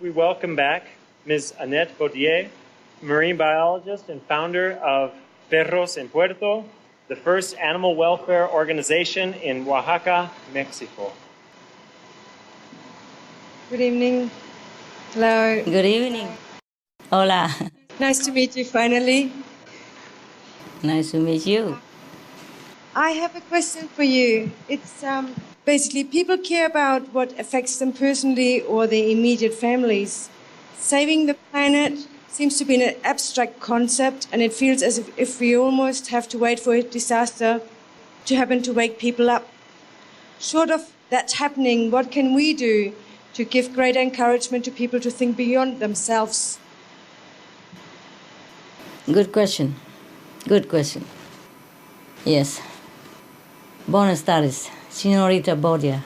we welcome back Ms. Annette Baudier, marine biologist and founder of Perros en Puerto, the first animal welfare organization in Oaxaca, Mexico. Good evening. Hello. Good evening. Hola. Nice to meet you finally. Nice to meet you. I have a question for you. It's basically people care about what affects them personally or their immediate families. Saving the planet seems to be an abstract concept, and it feels as if we almost have to wait for a disaster to happen to wake people up. Short of that happening, what can we do to give greater encouragement to people to think beyond themselves? Good question. Good question. Yes. Buenas tardes, Señorita Baudier.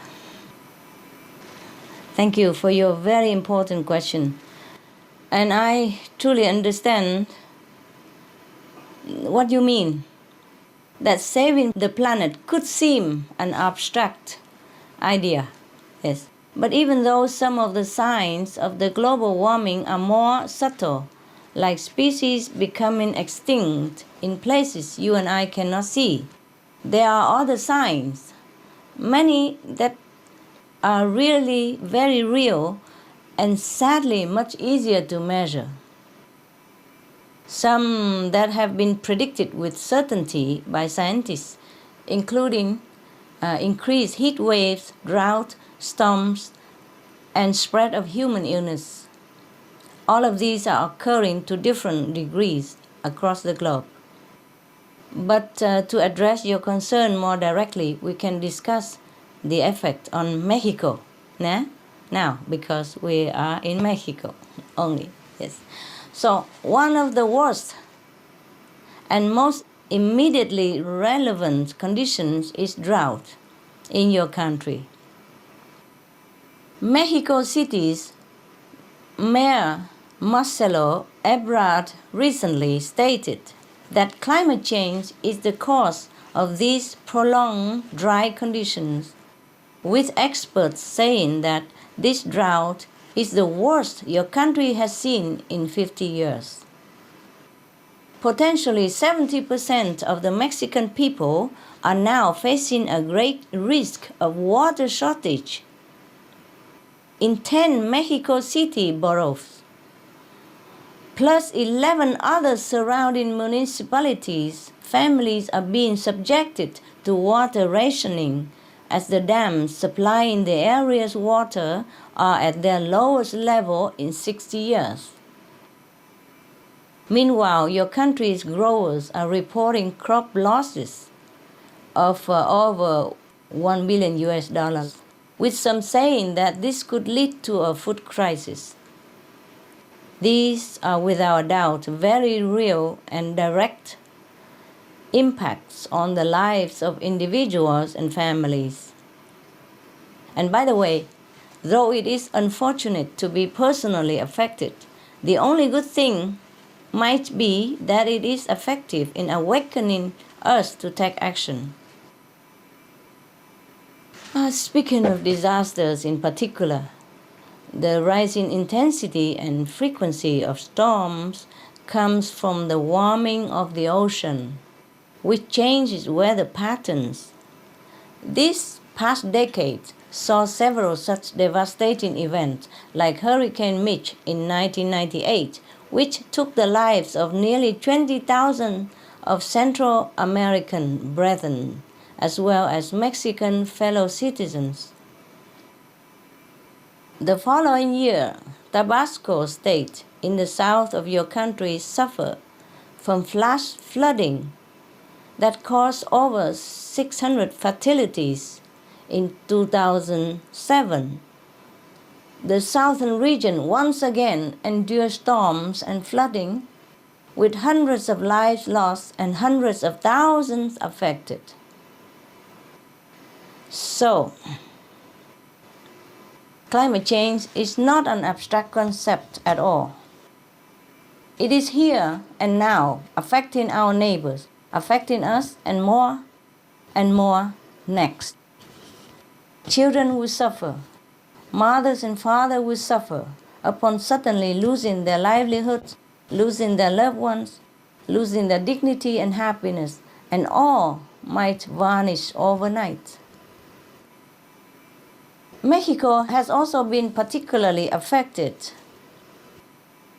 Thank you for your very important question. And I truly understand what you mean. That saving the planet could seem an abstract idea, yes. But even though some of the signs of the global warming are more subtle, like species becoming extinct in places you and I cannot see, there are other signs, many that are really very real and sadly much easier to measure. Some that have been predicted with certainty by scientists, including increased heat waves, drought, storms, and spread of human illness. All of these are occurring to different degrees across the globe. But to address your concern more directly, we can discuss the effect on Mexico now, because we are in Mexico only. Yes. So one of the worst and most immediately relevant conditions is drought in your country. Mexico City's Mayor Marcelo Ebrard recently stated that climate change is the cause of these prolonged dry conditions, with experts saying that this drought is the worst your country has seen in 50 years. Potentially 70% of the Mexican people are now facing a great risk of water shortage. In 10 Mexico City boroughs, plus 11 other surrounding municipalities, families are being subjected to water rationing as the dams supplying the area's water are at their lowest level in 60 years. Meanwhile, your country's growers are reporting crop losses of over $1 billion, with some saying that this could lead to a food crisis. These are without doubt very real and direct impacts on the lives of individuals and families. And by the way, though it is unfortunate to be personally affected, the only good thing might be that it is effective in awakening us to take action. Speaking of disasters in particular, the rising intensity and frequency of storms comes from the warming of the ocean, which changes weather patterns. This past decade saw several such devastating events, like Hurricane Mitch in 1998, which took the lives of nearly 20,000 of Central American brethren, as well as Mexican fellow citizens. The following year, Tabasco State in the south of your country suffered from flash flooding that caused over 600 fatalities in 2007. The southern region once again endured storms and flooding, with hundreds of lives lost and hundreds of thousands affected. So, climate change is not an abstract concept at all. It is here and now, affecting our neighbors, affecting us, and more next. Children will suffer. Mothers and fathers will suffer. upon suddenly losing their livelihoods, losing their loved ones, losing their dignity and happiness, and all might vanish overnight. Mexico has also been particularly affected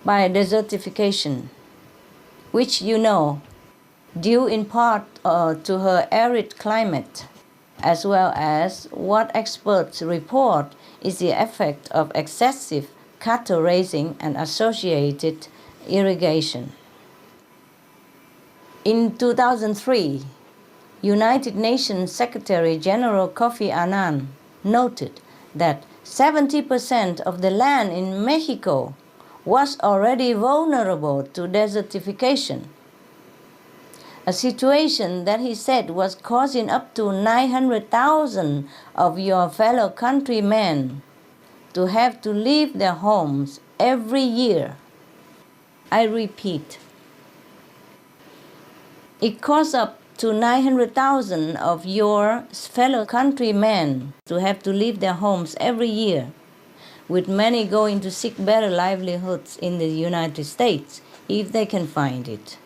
by desertification, which you know, due in part to her arid climate, as well as what experts report is the effect of excessive cattle raising and associated irrigation. In 2003, United Nations Secretary General Kofi Annan noted that 70% of the land in Mexico was already vulnerable to desertification, a situation that he said was causing up to 900,000 of your fellow countrymen to have to leave their homes every year. I repeat, it caused up to 900,000 of your fellow countrymen to have to leave their homes every year, with many going to seek better livelihoods in the United States if they can find it.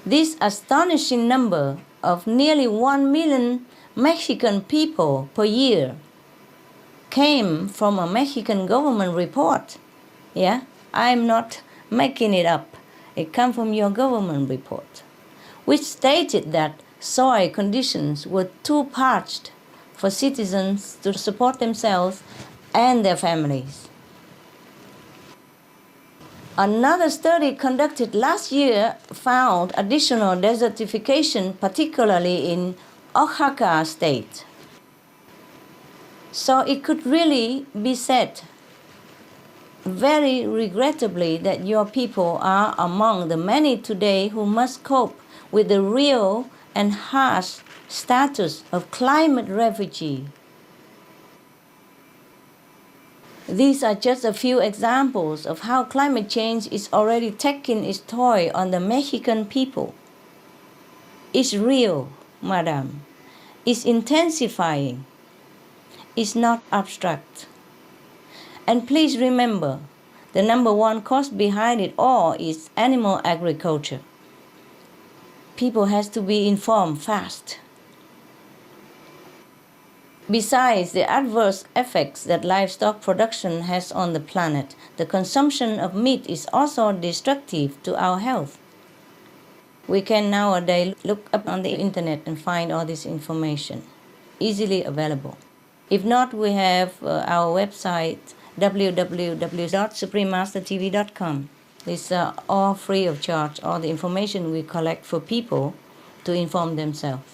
This astonishing number of nearly 1 million Mexican people per year came from a Mexican government report. Yeah, I'm not making it up. It comes from your government report, which stated that soil conditions were too parched for citizens to support themselves and their families. Another study conducted last year found additional desertification, particularly in Oaxaca state. So it could really be said very regrettably that your people are among the many today who must cope with the real and harsh status of climate refugee. These are just a few examples of how climate change is already taking its toll on the Mexican people. It's real, madam. It's intensifying. It's not abstract. And please remember, the number one cause behind it all is animal agriculture. People has to be informed fast. Besides the adverse effects that livestock production has on the planet, the consumption of meat is also destructive to our health. We can nowadays look up on the internet and find all this information, easily available. If not, we have our website, www.suprememastertv.com. It's all free of charge, all the information we collect for people to inform themselves.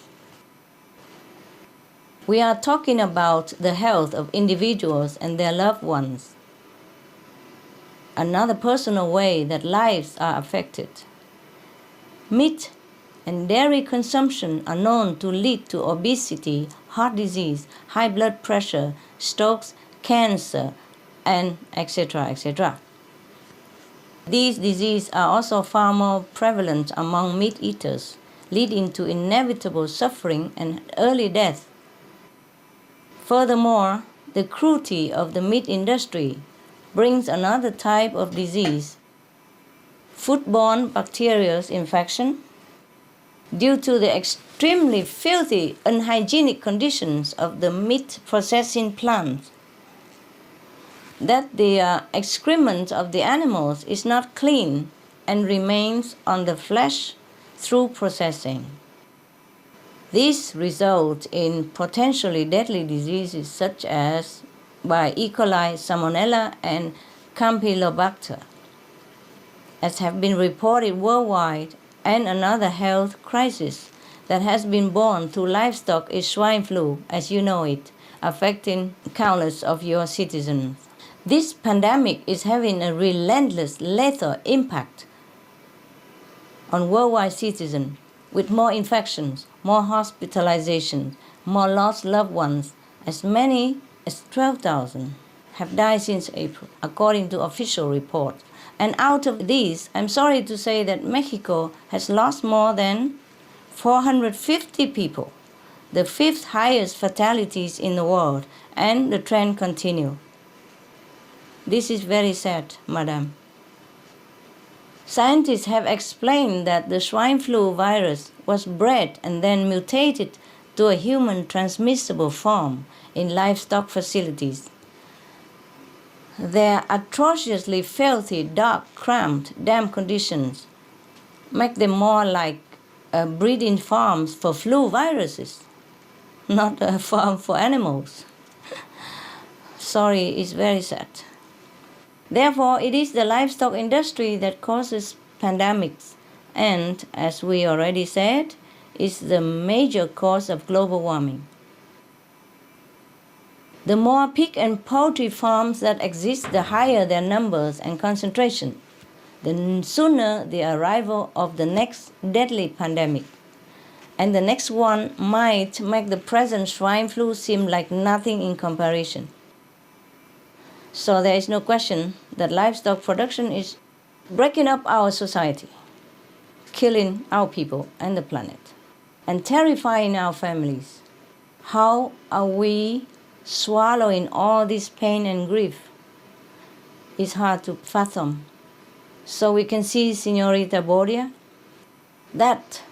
We are talking about the health of individuals and their loved ones. Another personal way that lives are affected. Meat and dairy consumption are known to lead to obesity, heart disease, high blood pressure, strokes, cancer, and etc., etc. These diseases are also far more prevalent among meat eaters, leading to inevitable suffering and early death. Furthermore, the cruelty of the meat industry brings another type of disease, foodborne bacterial infection, due to the extremely filthy, unhygienic conditions of the meat processing plants. That the excrement of the animals is not clean and remains on the flesh through processing. This results in potentially deadly diseases such as by E. coli, Salmonella, and Campylobacter, as have been reported worldwide. And another health crisis that has been born through livestock is swine flu, as you know it, affecting countless of your citizens. This pandemic is having a relentless, lethal impact on worldwide citizens, with more infections, more hospitalizations, more lost loved ones. As many as 12,000 have died since April, according to official reports. And out of these, I'm sorry to say that Mexico has lost more than 450 people, the fifth highest fatalities in the world, and the trend continues. This is very sad, madam. Scientists have explained that the swine flu virus was bred and then mutated to a human transmissible form in livestock facilities. Their atrociously filthy, dark, cramped, damp conditions make them more like breeding farms for flu viruses, not a farm for animals. Sorry, it's very sad. Therefore, it is the livestock industry that causes pandemics and, as we already said, is the major cause of global warming. The more pig and poultry farms that exist, the higher their numbers and concentration, the sooner the arrival of the next deadly pandemic. And the next one might make the present swine flu seem like nothing in comparison. So there is no question that livestock production is breaking up our society, killing our people and the planet, and terrifying our families. How are we swallowing all this pain and grief? It's hard to fathom. So we can see, Señorita Boria, that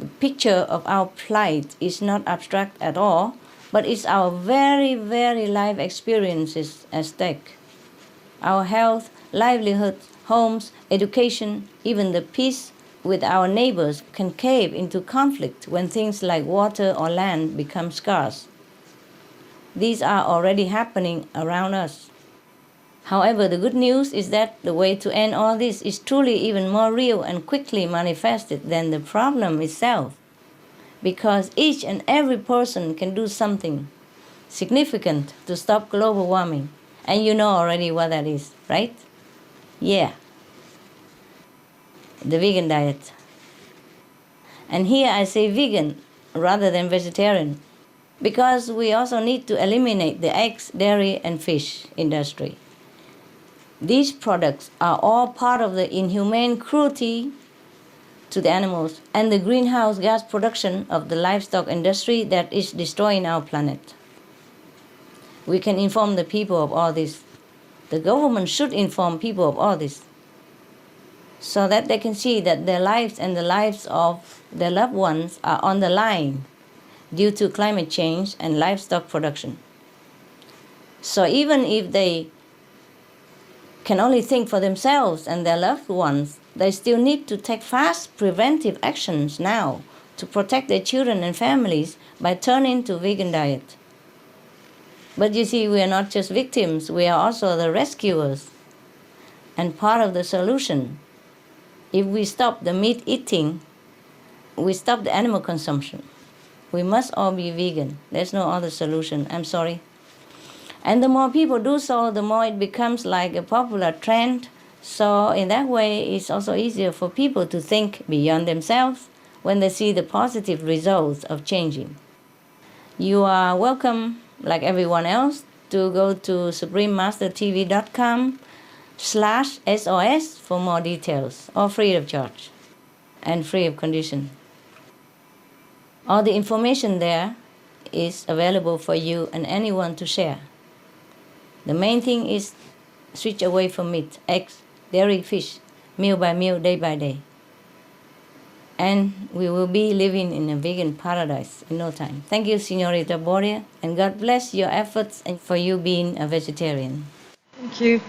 the picture of our plight is not abstract at all, but it's our very, very life experiences at stake. Our health, livelihood, homes, education, even the peace with our neighbors can cave into conflict when things like water or land become scarce. These are already happening around us. However, the good news is that the way to end all this is truly even more real and quickly manifested than the problem itself, because each and every person can do something significant to stop global warming. And you know already what that is, right? Yeah. The vegan diet. And here I say vegan rather than vegetarian, because we also need to eliminate the eggs, dairy, and fish industry. These products are all part of the inhumane cruelty to the animals and the greenhouse gas production of the livestock industry that is destroying our planet. We can inform the people of all this. The government should inform people of all this, so that they can see that their lives and the lives of their loved ones are on the line due to climate change and livestock production. So even if they can only think for themselves and their loved ones, they still need to take fast preventive actions now to protect their children and families by turning to vegan diet. But you see, we are not just victims, we are also the rescuers and part of the solution. If we stop the meat eating, we stop the animal consumption. We must all be vegan. There's no other solution. I'm sorry. And the more people do so, the more it becomes like a popular trend. So in that way, it's also easier for people to think beyond themselves when they see the positive results of changing. You are welcome, like everyone else, to go to suprememastertv.com/SOS for more details, all free of charge and free of condition. All the information there is available for you and anyone to share. The main thing is switch away from meat, eggs, dairy, fish, meal by meal, day by day. And we will be living in a vegan paradise in no time. Thank you, Señorita Boria, and God bless your efforts and for you being a vegetarian. Thank you.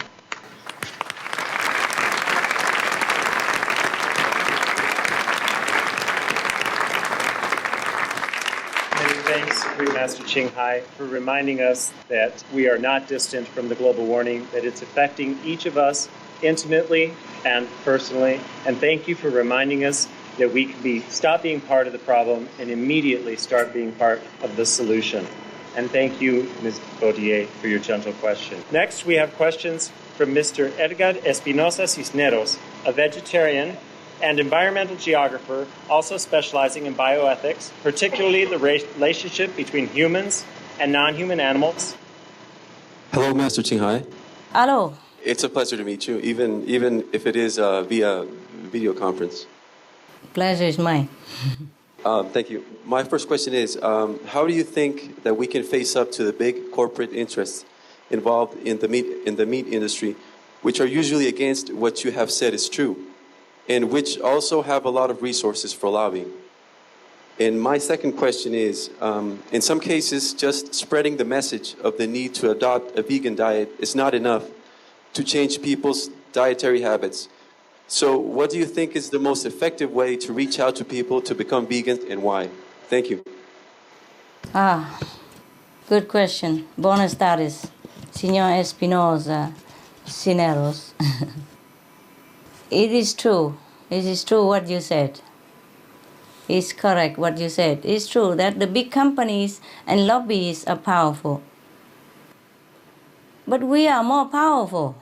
Thanks, Supreme Master Ching Hai, for reminding us that we are not distant from the global warming, that it's affecting each of us intimately and personally. And thank you for reminding us that we can stop being part of the problem and immediately start being part of the solution. And thank you, Ms. Baudier, for your gentle question. Next, we have questions from Mr. Edgar Espinosa Cisneros, a vegetarian and environmental geographer, also specializing in bioethics, particularly the relationship between humans and non-human animals. Hello, Master Ching Hai. Hello. It's a pleasure to meet you, even if it is via video conference. Pleasure is mine. Thank you. My first question is, how do you think that we can face up to the big corporate interests involved in the meat industry, which are usually against what you have said is true, and which also have a lot of resources for lobbying. And my second question is, in some cases, just spreading the message of the need to adopt a vegan diet is not enough to change people's dietary habits. So what do you think is the most effective way to reach out to people to become vegans, and why? Thank you. Good question. Buenas tardes, Señor Espinosa Cineros. It is true what you said. It's correct what you said. It's true that the big companies and lobbyists are powerful. But we are more powerful.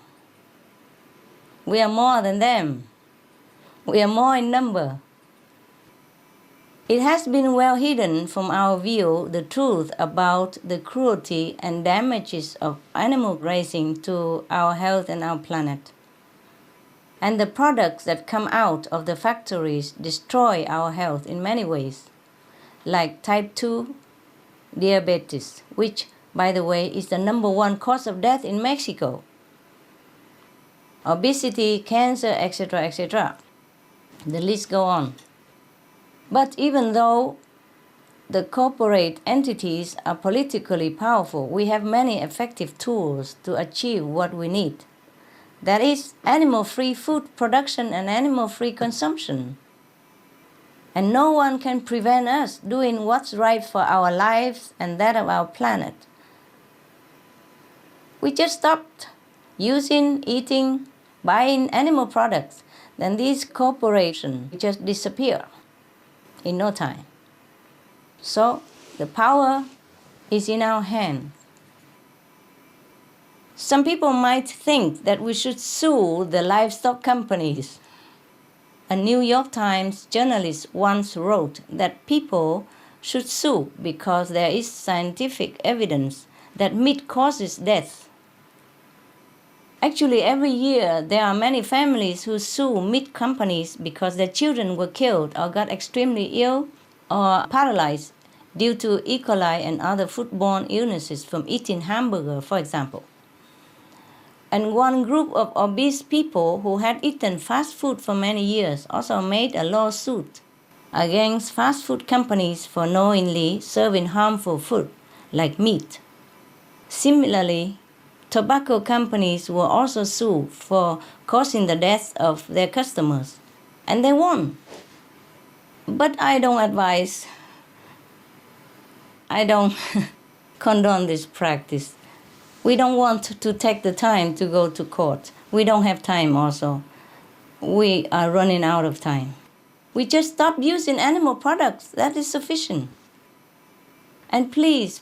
We are more than them. We are more in number. It has been well hidden from our view the truth about the cruelty and damages of animal raising to our health and our planet. And the products that come out of the factories destroy our health in many ways, like type 2 diabetes, which, by the way, is the #1 cause of death in Mexico. Obesity, cancer, etc., etc. The list goes on. But even though the corporate entities are politically powerful, we have many effective tools to achieve what we need. That is animal-free food production and animal-free consumption. And no one can prevent us doing what's right for our lives and that of our planet. We just stopped using, eating, buying animal products, then these corporations just disappear in no time. So the power is in our hands. Some people might think that we should sue the livestock companies. A New York Times journalist once wrote that people should sue because there is scientific evidence that meat causes death. Actually, every year there are many families who sue meat companies because their children were killed or got extremely ill or paralyzed due to E. coli and other foodborne illnesses from eating hamburger, for example. And one group of obese people who had eaten fast food for many years also made a lawsuit against fast food companies for knowingly serving harmful food like meat. Similarly, tobacco companies were also sued for causing the death of their customers, and they won. But I don't condone this practice. We don't want to take the time to go to court. We don't have time also. We are running out of time. We just stop using animal products. That is sufficient. And please,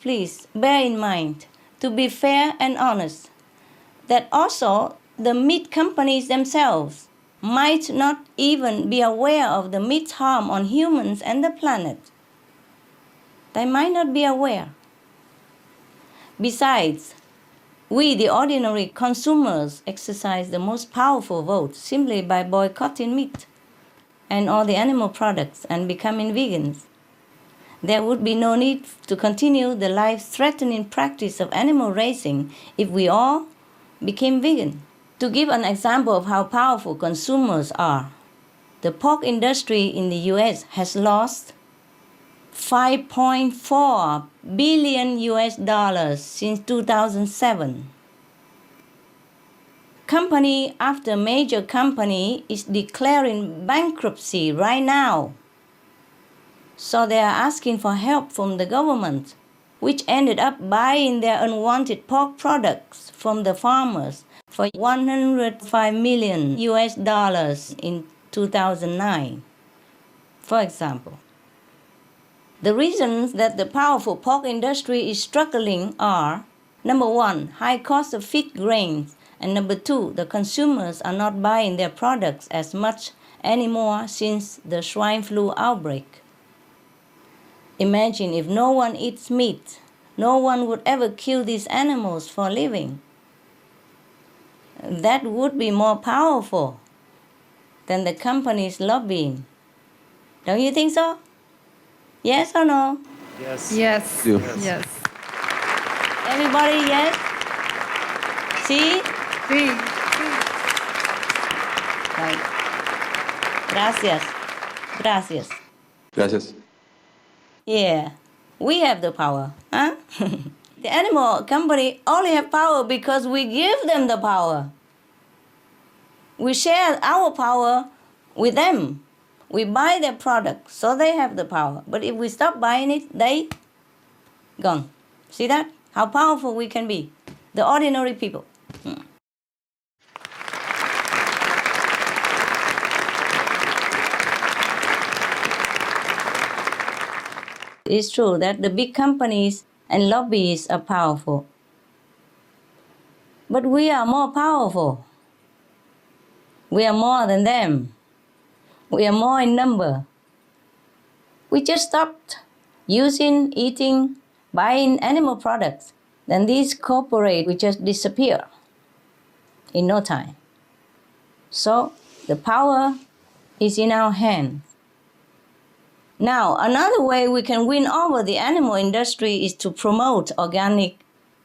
bear in mind, to be fair and honest, that also the meat companies themselves might not even be aware of the meat's harm on humans and the planet. They might not be aware. Besides, we, the ordinary consumers, exercise the most powerful vote simply by boycotting meat and all the animal products and becoming vegans. There would be no need to continue the life-threatening practice of animal raising if we all became vegan. To give an example of how powerful consumers are, the pork industry in the US has lost $5.4 billion since 2007. Company after major company is declaring bankruptcy right now. So they are asking for help from the government, which ended up buying their unwanted pork products from the farmers for $105 million in 2009, for example. The reasons that the powerful pork industry is struggling are, #1, high cost of feed grains, and #2, the consumers are not buying their products as much anymore since the swine flu outbreak. Imagine if no one eats meat, no one would ever kill these animals for a living. That would be more powerful than the companies lobbying. Don't you think so? Yes or no? Yes. Yes. Yeah. Yes. Everybody, yes? See? Sí. Right. Gracias. Gracias. Gracias. Yeah, we have the power, huh? The animal company only have power because we give them the power. We share our power with them. We buy their product, so they have the power. But if we stop buying it, they gone. See that? How powerful we can be. The ordinary people. It's true that the big companies and lobbies are powerful. But we are more powerful. We are more than them. We are more in number. We just stopped using, eating, buying animal products. Then these corporates will just disappear in no time. So the power is in our hands. Now, another way we can win over the animal industry is to promote organic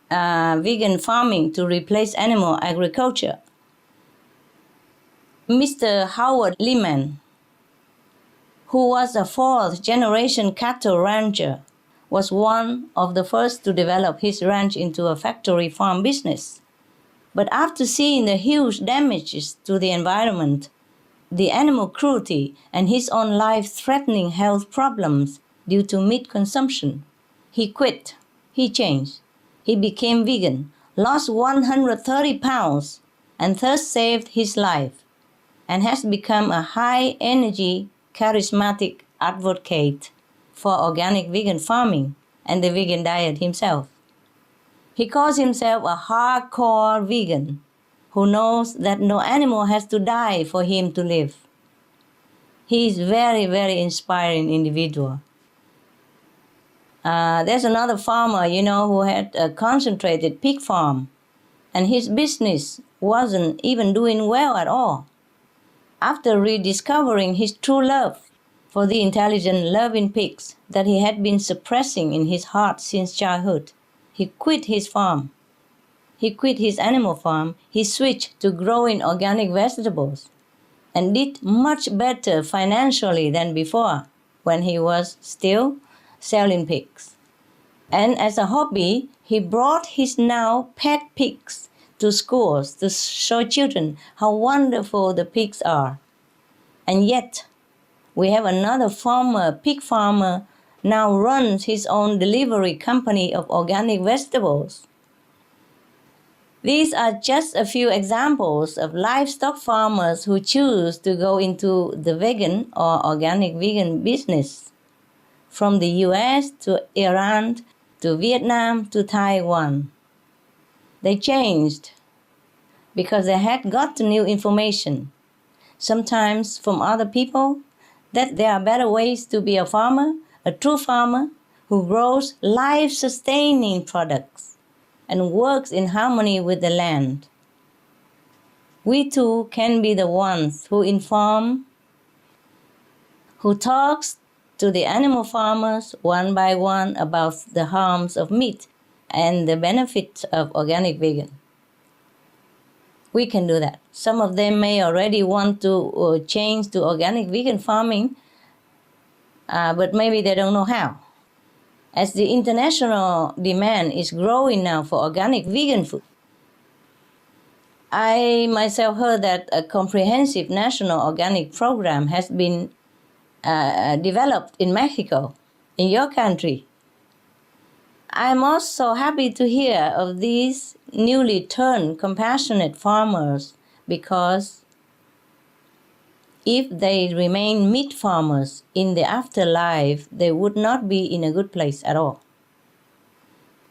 vegan farming to replace animal agriculture. Mr. Howard Lehman, who was a fourth-generation cattle rancher, was one of the first to develop his ranch into a factory farm business. But after seeing the huge damages to the environment, the animal cruelty, and his own life-threatening health problems due to meat consumption, he quit. He changed. He became vegan, lost 130 pounds, and thus saved his life, and has become a high-energy, charismatic advocate for organic vegan farming and the vegan diet himself. He calls himself a hardcore vegan who knows that no animal has to die for him to live. He is very, very inspiring individual. There's another farmer, who had a concentrated pig farm, and his business wasn't even doing well at all. After rediscovering his true love for the intelligent, loving pigs that he had been suppressing in his heart since childhood, he quit his farm. He quit his animal farm. He switched to growing organic vegetables and did much better financially than before when he was still selling pigs. And as a hobby, he brought his now pet pigs to schools to show children how wonderful the pigs are. And yet, we have another pig farmer, now runs his own delivery company of organic vegetables. These are just a few examples of livestock farmers who choose to go into the vegan or organic vegan business, from the US to Iran to Vietnam to Taiwan. They changed because they had got new information, sometimes from other people, that there are better ways to be a farmer, a true farmer who grows life-sustaining products and works in harmony with the land. We too can be the ones who inform, who talks to the animal farmers one by one about the harms of meat and the benefits of organic vegan. We can do that. Some of them may already want to change to organic vegan farming, but maybe they don't know how. As the international demand is growing now for organic vegan food, I myself heard that a comprehensive national organic program has been developed in Mexico, in your country. I'm also happy to hear of these newly turned compassionate farmers, because if they remain meat farmers in the afterlife, they would not be in a good place at all.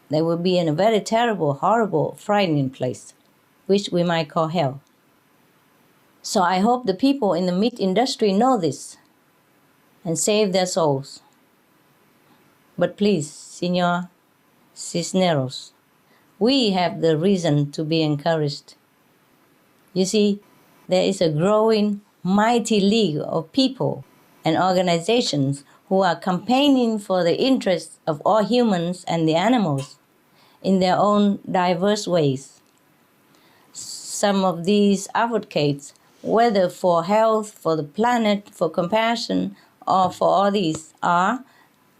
They would be in a very terrible, horrible, frightening place, which we might call hell. So I hope the people in the meat industry know this and save their souls. But please, Señor Cisneros, we have the reason to be encouraged. You see, there is a growing, mighty league of people and organizations who are campaigning for the interests of all humans and the animals in their own diverse ways. some of these advocates, whether for health, for the planet, for compassion, or for all these, are,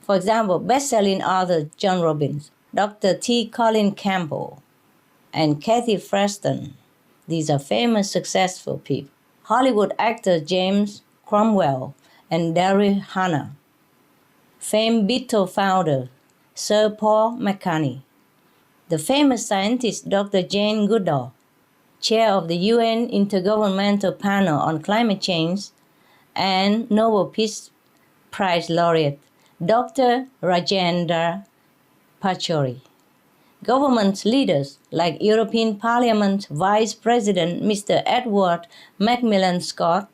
for example, best-selling author John Robbins, Dr. T. Colin Campbell, and Kathy Preston. These are famous, successful people. Hollywood actor James Cromwell and Daryl Hannah. Famed Beatle founder Sir Paul McCartney. The famous scientist Dr. Jane Goodall, chair of the UN Intergovernmental Panel on Climate Change, and Nobel Peace Prize laureate Dr. Rajendra Pachauri. Government leaders like European Parliament Vice President Mr. Edward Macmillan Scott,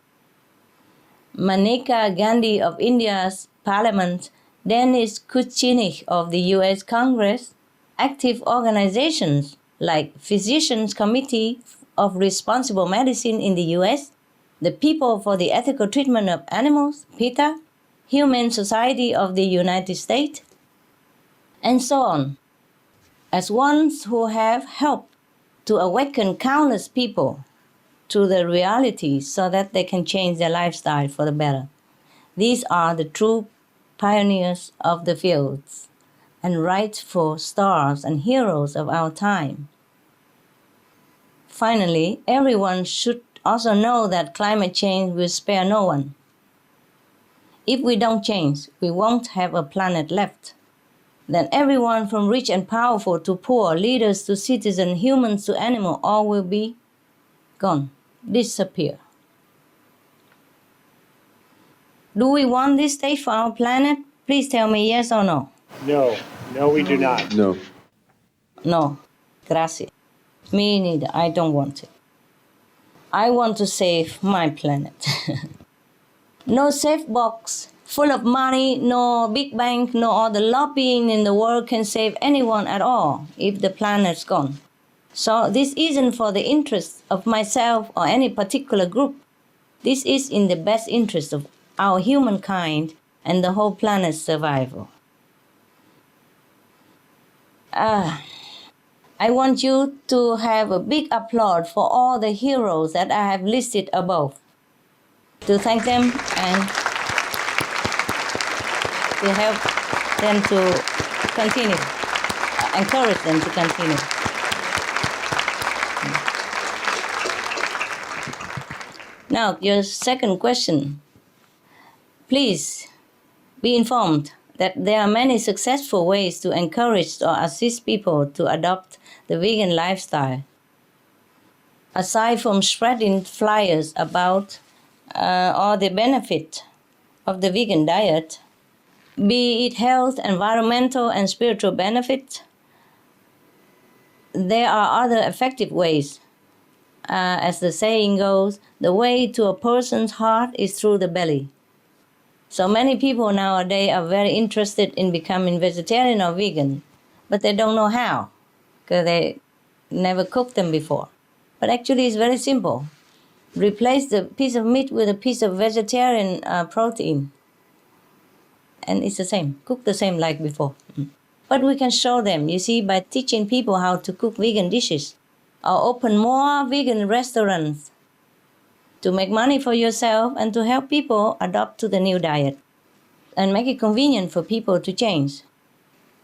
Maneka Gandhi of India's Parliament, Dennis Kucinich of the US Congress, active organizations like Physicians Committee of Responsible Medicine in the US, the People for the Ethical Treatment of Animals, PETA, Humane Society of the United States, and so on, as ones who have helped to awaken countless people to the reality so that they can change their lifestyle for the better. These are the true pioneers of the fields and rightful stars and heroes of our time. Finally, everyone should also know that climate change will spare no one. If we don't change, we won't have a planet left. Then everyone from rich and powerful to poor, leaders to citizens, humans to animals, all will be gone, disappear. Do we want this state for our planet? Please tell me yes or no. No. No, we do not. No. No. Gracias. Me neither. I don't want it. I want to save my planet. No safe box full of money, no big bank, no all the lobbying in the world can save anyone at all if the planet's gone. So this isn't for the interest of myself or any particular group. This is in the best interest of our humankind and the whole planet's survival. I want you to have a big applause for all the heroes that I have listed above, to thank them and to help them to continue, encourage them to continue. Now, your second question. Please be informed that there are many successful ways to encourage or assist people to adopt the vegan lifestyle. Aside from spreading flyers about all the benefit of the vegan diet, be it health, environmental, and spiritual benefits, there are other effective ways. As the saying goes, the way to a person's heart is through the belly. So many people nowadays are very interested in becoming vegetarian or vegan, but they don't know how, because they never cooked them before. But actually it's very simple. Replace the piece of meat with a piece of vegetarian protein. And it's the same, cook the same like before. But we can show them, you see, by teaching people how to cook vegan dishes, or open more vegan restaurants to make money for yourself and to help people adopt to the new diet and make it convenient for people to change.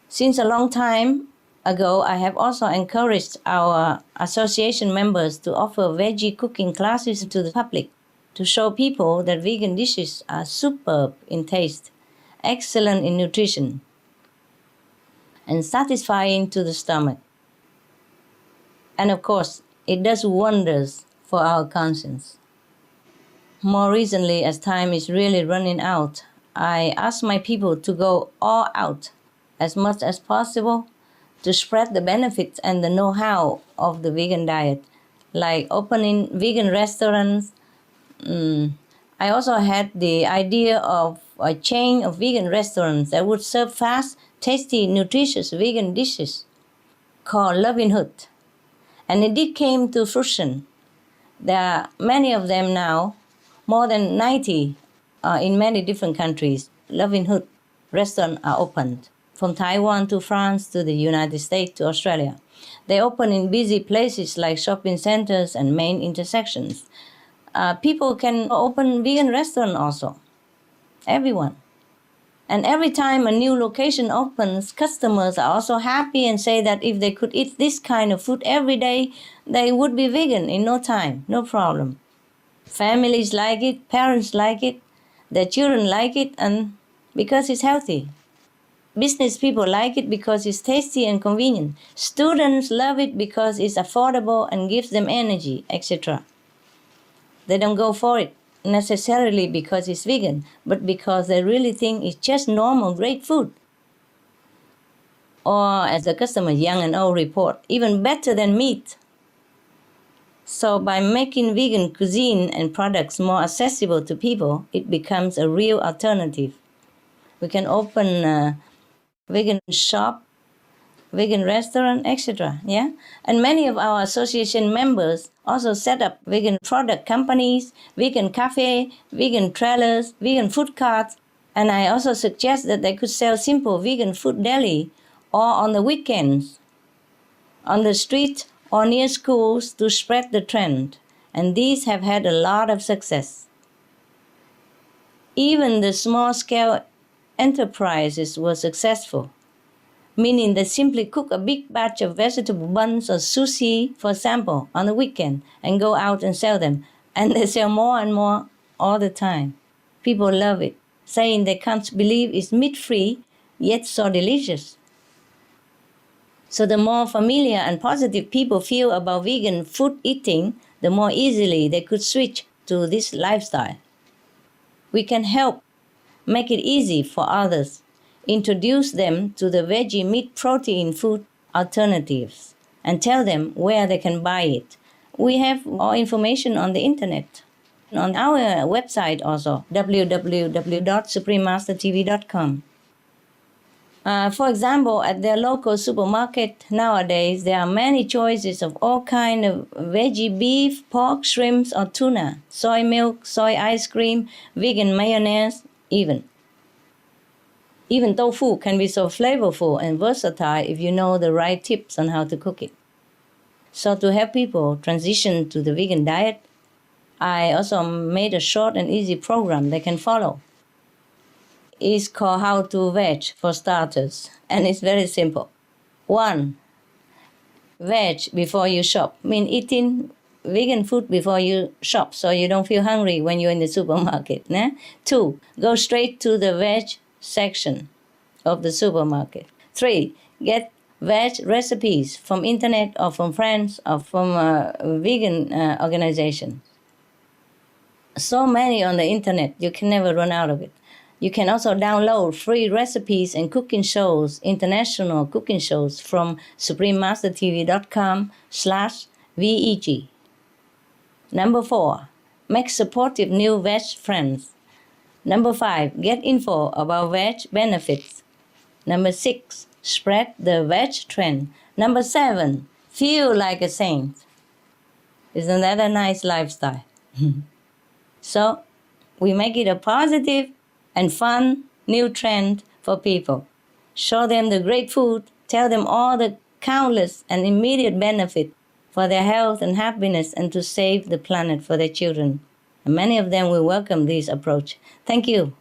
Since a long time ago, I have also encouraged our association members to offer veggie cooking classes to the public to show people that vegan dishes are superb in taste, excellent in nutrition, and satisfying to the stomach. And of course, it does wonders for our conscience. More recently, as time is really running out, I ask my people to go all out as much as possible to spread the benefits and the know-how of the vegan diet, like opening vegan restaurants. I also had the idea of a chain of vegan restaurants that would serve fast, tasty, nutritious vegan dishes called Loving Hood. And it did came to fruition. There are many of them now, more than 90 in many different countries. Loving Hood restaurants are opened from Taiwan to France to the United States to Australia. They open in busy places like shopping centers and main intersections. People can open vegan restaurants also. Everyone. And every time a new location opens, customers are also happy and say that if they could eat this kind of food every day, they would be vegan in no time, no problem. Families like it, parents like it, their children like it, and because it's healthy. Business people like it because it's tasty and convenient. Students love it because it's affordable and gives them energy, etc. They don't go for it necessarily because it's vegan, but because they really think it's just normal, great food. Or, as the customer, young and old, report, even better than meat. So by making vegan cuisine and products more accessible to people, it becomes a real alternative. We can open a vegan shop, vegan restaurant, etc. Yeah, and many of our association members also set up vegan product companies, vegan cafe, vegan trailers, vegan food carts, and I also suggest that they could sell simple vegan food daily or on the weekends, on the street or near schools to spread the trend, and these have had a lot of success. Even the small-scale enterprises were successful, meaning they simply cook a big batch of vegetable buns or sushi, for example, on the weekend and go out and sell them. And they sell more and more all the time. People love it, saying they can't believe it's meat-free, yet so delicious. So the more familiar and positive people feel about vegan food eating, the more easily they could switch to this lifestyle. We can help make it easy for others, introduce them to the veggie meat protein food alternatives, and tell them where they can buy it. We have all information on the internet, on our website also, www.suprememastertv.com. For example, at their local supermarket nowadays, there are many choices of all kinds of veggie beef, pork, shrimps, or tuna, soy milk, soy ice cream, vegan mayonnaise, even. Even tofu can be so flavorful and versatile if you know the right tips on how to cook it. So to help people transition to the vegan diet, I also made a short and easy program they can follow. It's called How to Veg for Starters, and it's very simple. 1. Veg before you shop, mean eating vegan food before you shop so you don't feel hungry when you're in the supermarket. 2. Go straight to the veg section of the supermarket. 3. Get veg recipes from internet or from friends or from a vegan organization. So many on the internet, you can never run out of it. You can also download free recipes and cooking shows, international cooking shows from suprememastertv.com/VEG. 4. Make supportive new veg friends. 5. Get info about veg benefits. 6. Spread the veg trend. 7. Feel like a saint. Isn't that a nice lifestyle? So, we make it a positive and fun new trend for people. Show them the great food, tell them all the countless and immediate benefit for their health and happiness and to save the planet for their children. And many of them will welcome this approach. Thank you,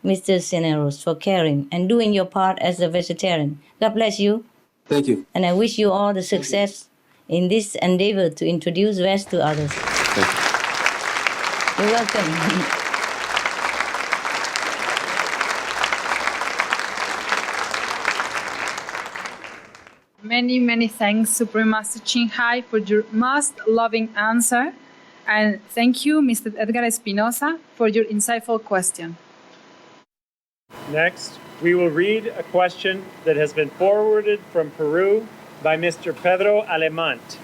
Mr. Cineros, for caring and doing your part as a vegetarian. God bless you. Thank you. And I wish you all the success in this endeavor to introduce veg to others. Thank you. You're welcome. Many, many thanks, Supreme Master Ching Hai, for your most loving answer. And thank you, Mr. Edgar Espinosa, for your insightful question. Next, we will read a question that has been forwarded from Peru by Mr. Pedro Alemant,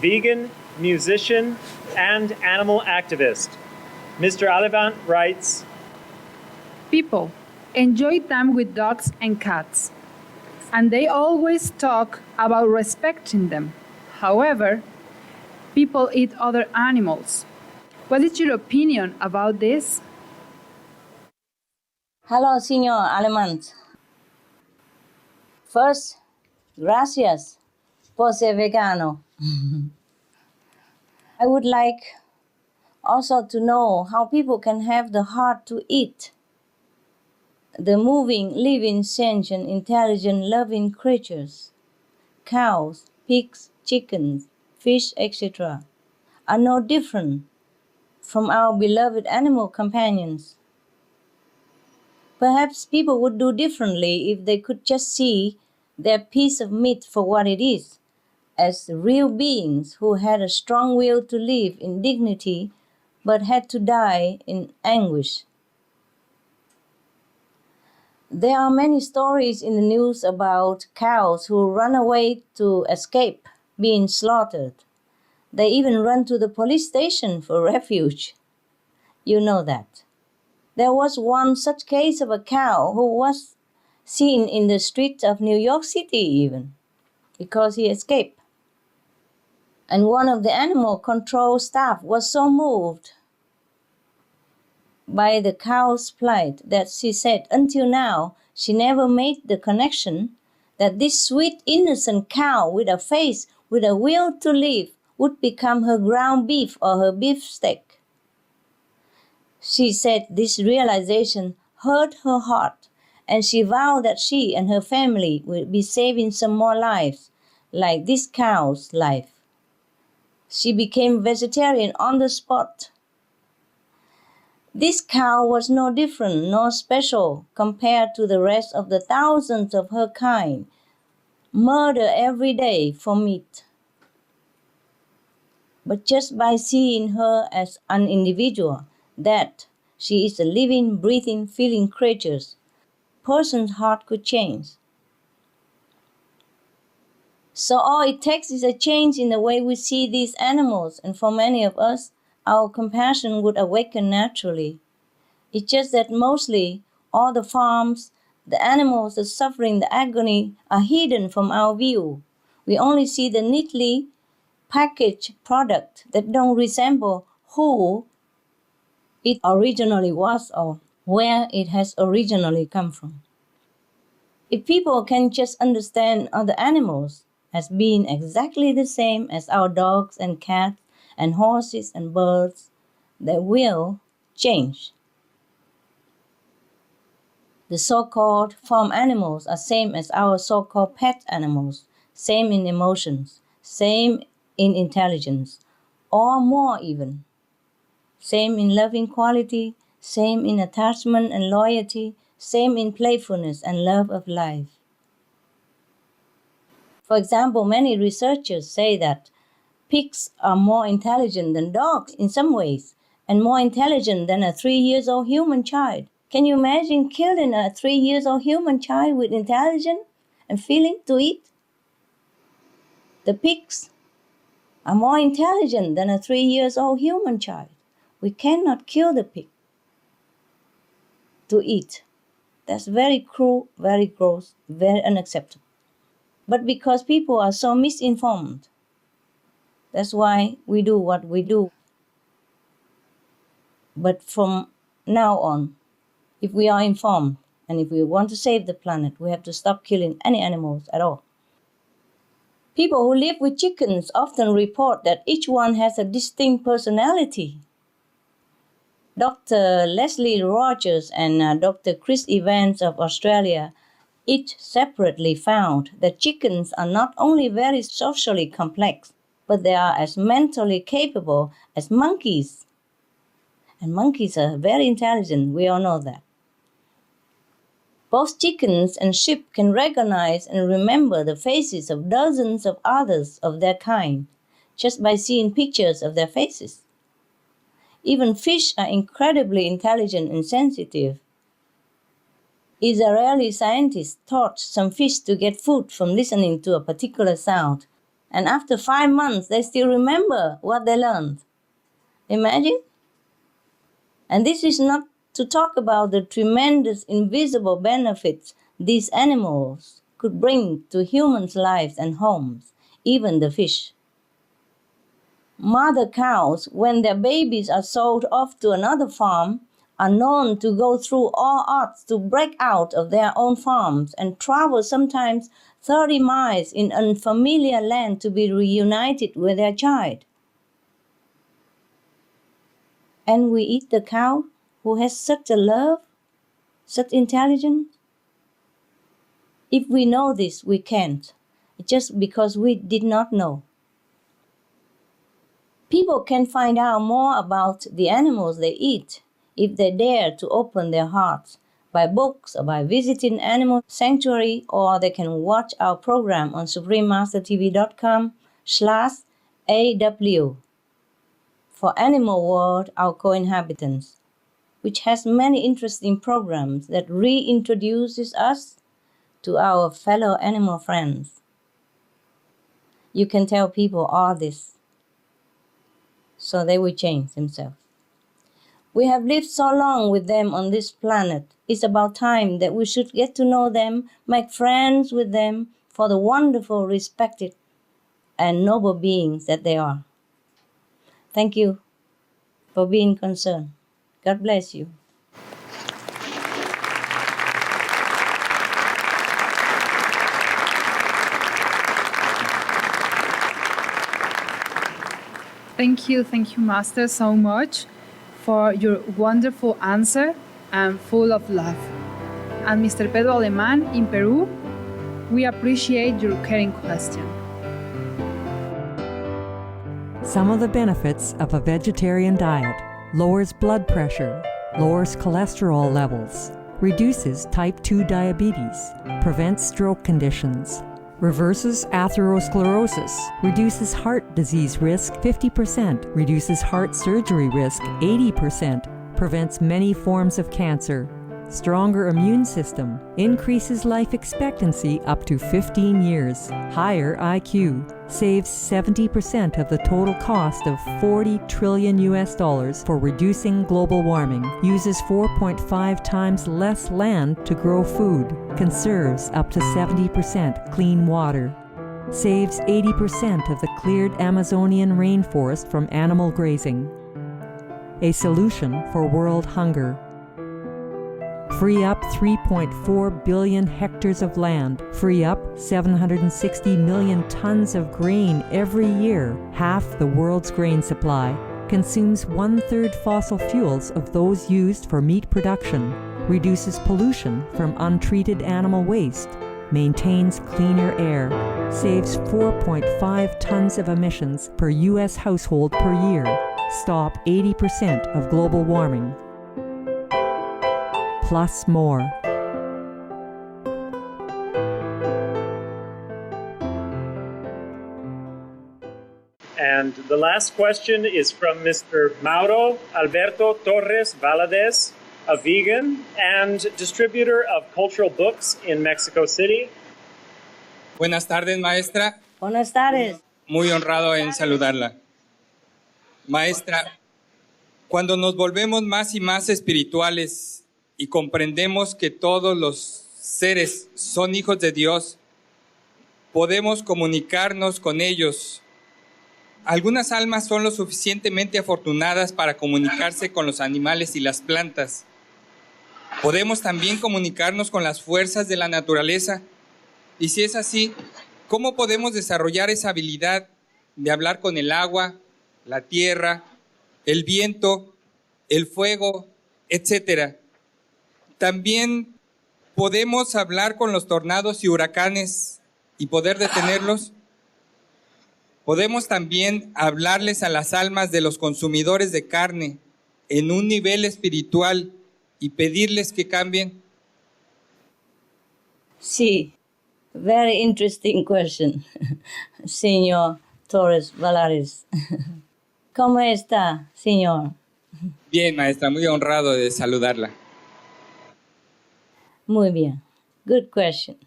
vegan, musician, and animal activist. Mr. Alemant writes, People enjoy time with dogs and cats, and they always talk about respecting them. However, people eat other animals. What is your opinion about this? Hello, Senor Alemant. First, gracias por ser vegano. I would like also to know how people can have the heart to eat the moving, living, sentient, intelligent, loving creatures. Cows, pigs, chickens, fish, etc. are no different from our beloved animal companions. Perhaps people would do differently if they could just see their piece of meat for what it is, as real beings who had a strong will to live in dignity but had to die in anguish. There are many stories in the news about cows who run away to escape being slaughtered. They even run to the police station for refuge. You know that. There was one such case of a cow who was seen in the streets of New York City even, because he escaped. And one of the animal control staff was so moved by the cow's plight that she said until now she never made the connection that this sweet innocent cow with a face, with a will to live, would become her ground beef or her beefsteak. She said this realization hurt her heart, and she vowed that she and her family would be saving some more lives, like this cow's life. She became vegetarian on the spot. This cow was no different nor special compared to the rest of the thousands of her kind, murdered every day for meat. But just by seeing her as an individual, that she is a living, breathing, feeling creature, person's heart could change. So all it takes is a change in the way we see these animals, and for many of us, our compassion would awaken naturally. It's just that mostly all the farms, the animals, the suffering, the agony are hidden from our view. We only see the neatly packaged product that don't resemble who it originally was or where it has originally come from. If people can just understand other animals as being exactly the same as our dogs and cats and horses and birds, they will change. The so-called farm animals are same as our so-called pet animals, same in emotions, same in intelligence, or more even. Same in loving quality, same in attachment and loyalty, same in playfulness and love of life. For example, many researchers say that pigs are more intelligent than dogs in some ways, and more intelligent than a 3-year-old human child. Can you imagine killing a 3-year-old human child with intelligence and feeling to eat? The pigs are more intelligent than a 3-year-old human child. We cannot kill the pig to eat. That's very cruel, very gross, very unacceptable. But because people are so misinformed, that's why we do what we do. But from now on, if we are informed and if we want to save the planet, we have to stop killing any animals at all. People who live with chickens often report that each one has a distinct personality. Dr. Leslie Rogers and Dr. Chris Evans of Australia each separately found that chickens are not only very socially complex, but they are as mentally capable as monkeys. And monkeys are very intelligent, we all know that. Both chickens and sheep can recognize and remember the faces of dozens of others of their kind just by seeing pictures of their faces. Even fish are incredibly intelligent and sensitive. Israeli scientists taught some fish to get food from listening to a particular sound, and after 5 months they still remember what they learned. Imagine? And this is not to talk about the tremendous invisible benefits these animals could bring to humans' lives and homes, even the fish. Mother cows, when their babies are sold off to another farm, are known to go through all odds to break out of their own farms and travel sometimes 30 miles in unfamiliar land to be reunited with their child. And we eat the cow who has such a love, such intelligence. If we know this, we can't, just because we did not know. People can find out more about the animals they eat if they dare to open their hearts by books or by visiting animal sanctuary, or they can watch our program on suprememastertv.com/AW for Animal World, Our Co-Inhabitants, which has many interesting programs that reintroduces us to our fellow animal friends. You can tell people all this, so they will change themselves. We have lived so long with them on this planet. It's about time that we should get to know them, make friends with them, for the wonderful, respected, and noble beings that they are. Thank you for being concerned. God bless you. Thank you, Master, so much for your wonderful answer and full of love. And Mr. Pedro Alemán in Peru, we appreciate your caring question. Some of the benefits of a vegetarian diet: lowers blood pressure, lowers cholesterol levels, reduces type 2 diabetes, prevents stroke conditions, reverses atherosclerosis, reduces heart disease risk 50%, reduces heart surgery risk 80%, prevents many forms of cancer, stronger immune system, increases life expectancy up to 15 years, higher IQ, saves 70% of the total cost of $40 trillion for reducing global warming, uses 4.5 times less land to grow food, conserves up to 70% clean water, saves 80% of the cleared Amazonian rainforest from animal grazing, a solution for world hunger, free up 3.4 billion hectares of land, free up 760 million tons of grain every year, half the world's grain supply, consumes 1/3 fossil fuels of those used for meat production, reduces pollution from untreated animal waste, maintains cleaner air, saves 4.5 tons of emissions per U.S. household per year, stop 80% of global warming, plus more. And the last question is from Mr. Mauro Alberto Torres Valadez, a vegan and distributor of cultural books in Mexico City. Buenas tardes, maestra. Buenas tardes. Muy honrado en saludarla. Maestra, cuando nos volvemos más y más espirituales y comprendemos que todos los seres son hijos de Dios, podemos comunicarnos con ellos. Algunas almas son lo suficientemente afortunadas para comunicarse con los animales y las plantas. Podemos también comunicarnos con las fuerzas de la naturaleza. Y si es así, ¿cómo podemos desarrollar esa habilidad de hablar con el agua, la tierra, el viento, el fuego, etcétera? También podemos hablar con los tornados y huracanes y poder detenerlos. Podemos también hablarles a las almas de los consumidores de carne en un nivel espiritual y pedirles que cambien. Sí, very interesting question, señor Torres Valares. ¿Cómo está, señor? Bien, maestra, muy honrado de saludarla. Muy bien. Good question.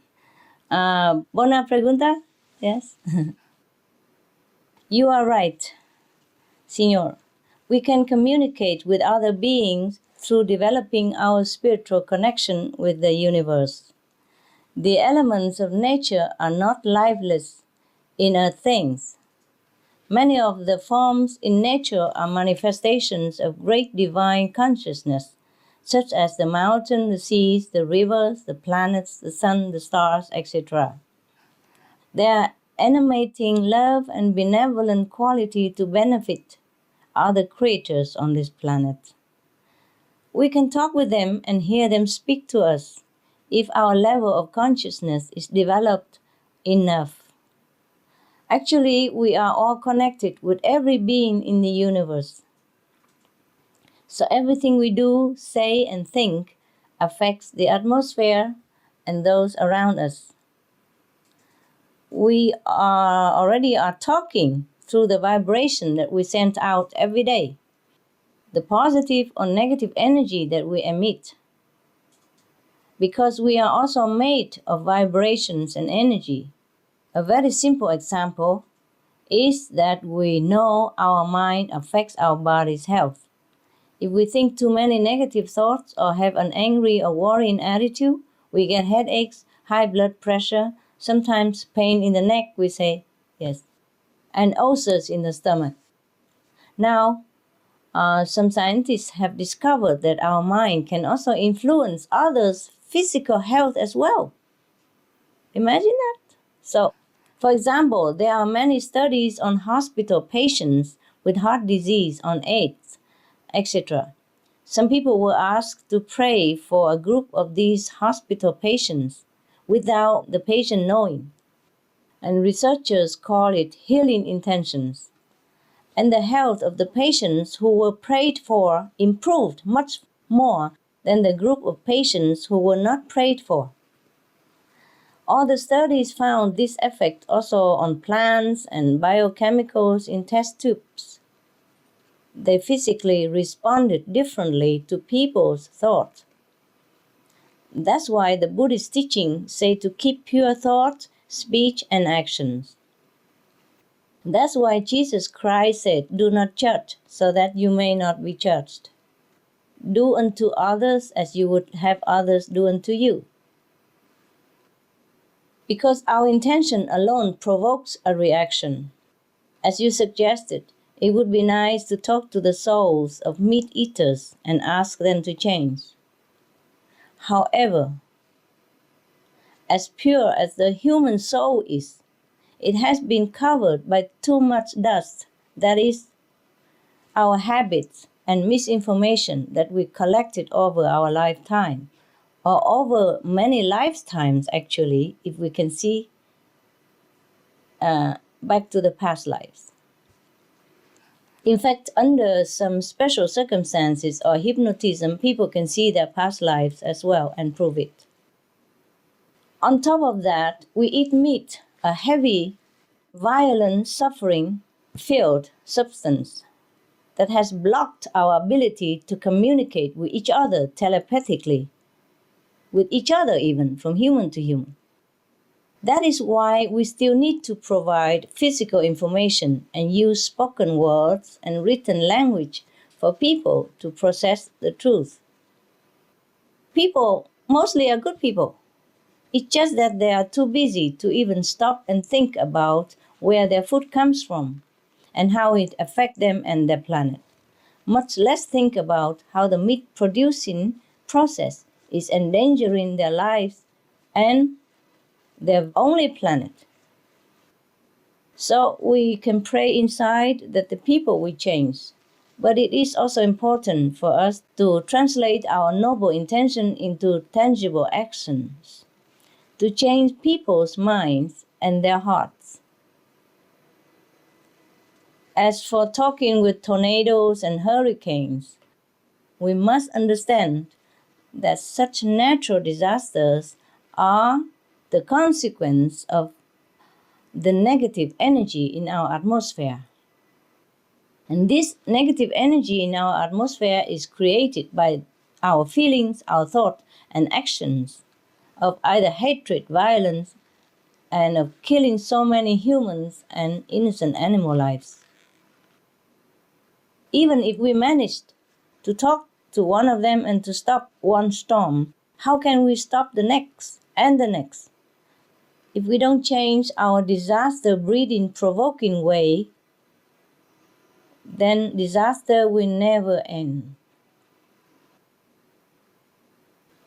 Buena pregunta? Yes. You are right, Señor. We can communicate with other beings through developing our spiritual connection with the universe. The elements of nature are not lifeless, inert things. Many of the forms in nature are manifestations of great divine consciousness, such as the mountain, the seas, the rivers, the planets, the sun, the stars, etc. They are animating love and benevolent quality to benefit other creatures on this planet. We can talk with them and hear them speak to us if our level of consciousness is developed enough. Actually, we are all connected with every being in the universe. So everything we do, say, and think affects the atmosphere and those around us. We already are talking through the vibration that we send out every day, the positive or negative energy that we emit. Because we are also made of vibrations and energy. A very simple example is that we know our mind affects our body's health. If we think too many negative thoughts or have an angry or worrying attitude, we get headaches, high blood pressure, sometimes pain in the neck, we say, yes, and ulcers in the stomach. Now, some scientists have discovered that our mind can also influence others' physical health as well. Imagine that. So, for example, there are many studies on hospital patients with heart disease, on AIDS, etc. Some people were asked to pray for a group of these hospital patients without the patient knowing. And researchers call it healing intentions. And the health of the patients who were prayed for improved much more than the group of patients who were not prayed for. All the studies found this effect also on plants and biochemicals in test tubes. They physically responded differently to people's thoughts. That's why the Buddhist teachings say to keep pure thought, speech, and actions. That's why Jesus Christ said, "Do not judge, so that you may not be judged. Do unto others as you would have others do unto you." Because our intention alone provokes a reaction. As you suggested, it would be nice to talk to the souls of meat eaters and ask them to change. However, as pure as the human soul is, it has been covered by too much dust, that is, our habits and misinformation that we collected over our lifetime, or over many lifetimes actually, if we can see back to the past lives. In fact, under some special circumstances or hypnotism, people can see their past lives as well and prove it. On top of that, we eat meat, a heavy, violent, suffering-filled substance that has blocked our ability to communicate with each other telepathically, with each other even, from human to human. That is why we still need to provide physical information and use spoken words and written language for people to process the truth. People mostly are good people. It's just that they are too busy to even stop and think about where their food comes from and how it affects them and their planet. Much less think about how the meat producing process is endangering their lives and their only planet. So we can pray inside that the people will change. But it is also important for us to translate our noble intention into tangible actions, to change people's minds and their hearts. As for talking with tornadoes and hurricanes, we must understand that such natural disasters are the consequence of the negative energy in our atmosphere. And this negative energy in our atmosphere is created by our feelings, our thoughts, and actions of either hatred, violence, and of killing so many humans and innocent animal lives. Even if we managed to talk to one of them and to stop one storm, how can we stop the next and the next? If we don't change our disaster-breeding, provoking way, then disaster will never end.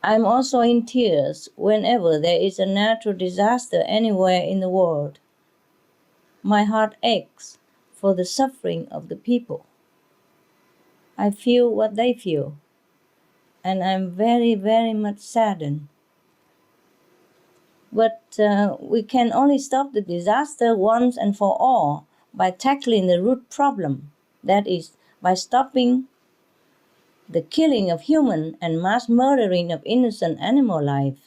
I'm also in tears whenever there is a natural disaster anywhere in the world. My heart aches for the suffering of the people. I feel what they feel, and I'm very, very much saddened. But we can only stop the disaster once and for all by tackling the root problem, that is, by stopping the killing of human and mass murdering of innocent animal lives.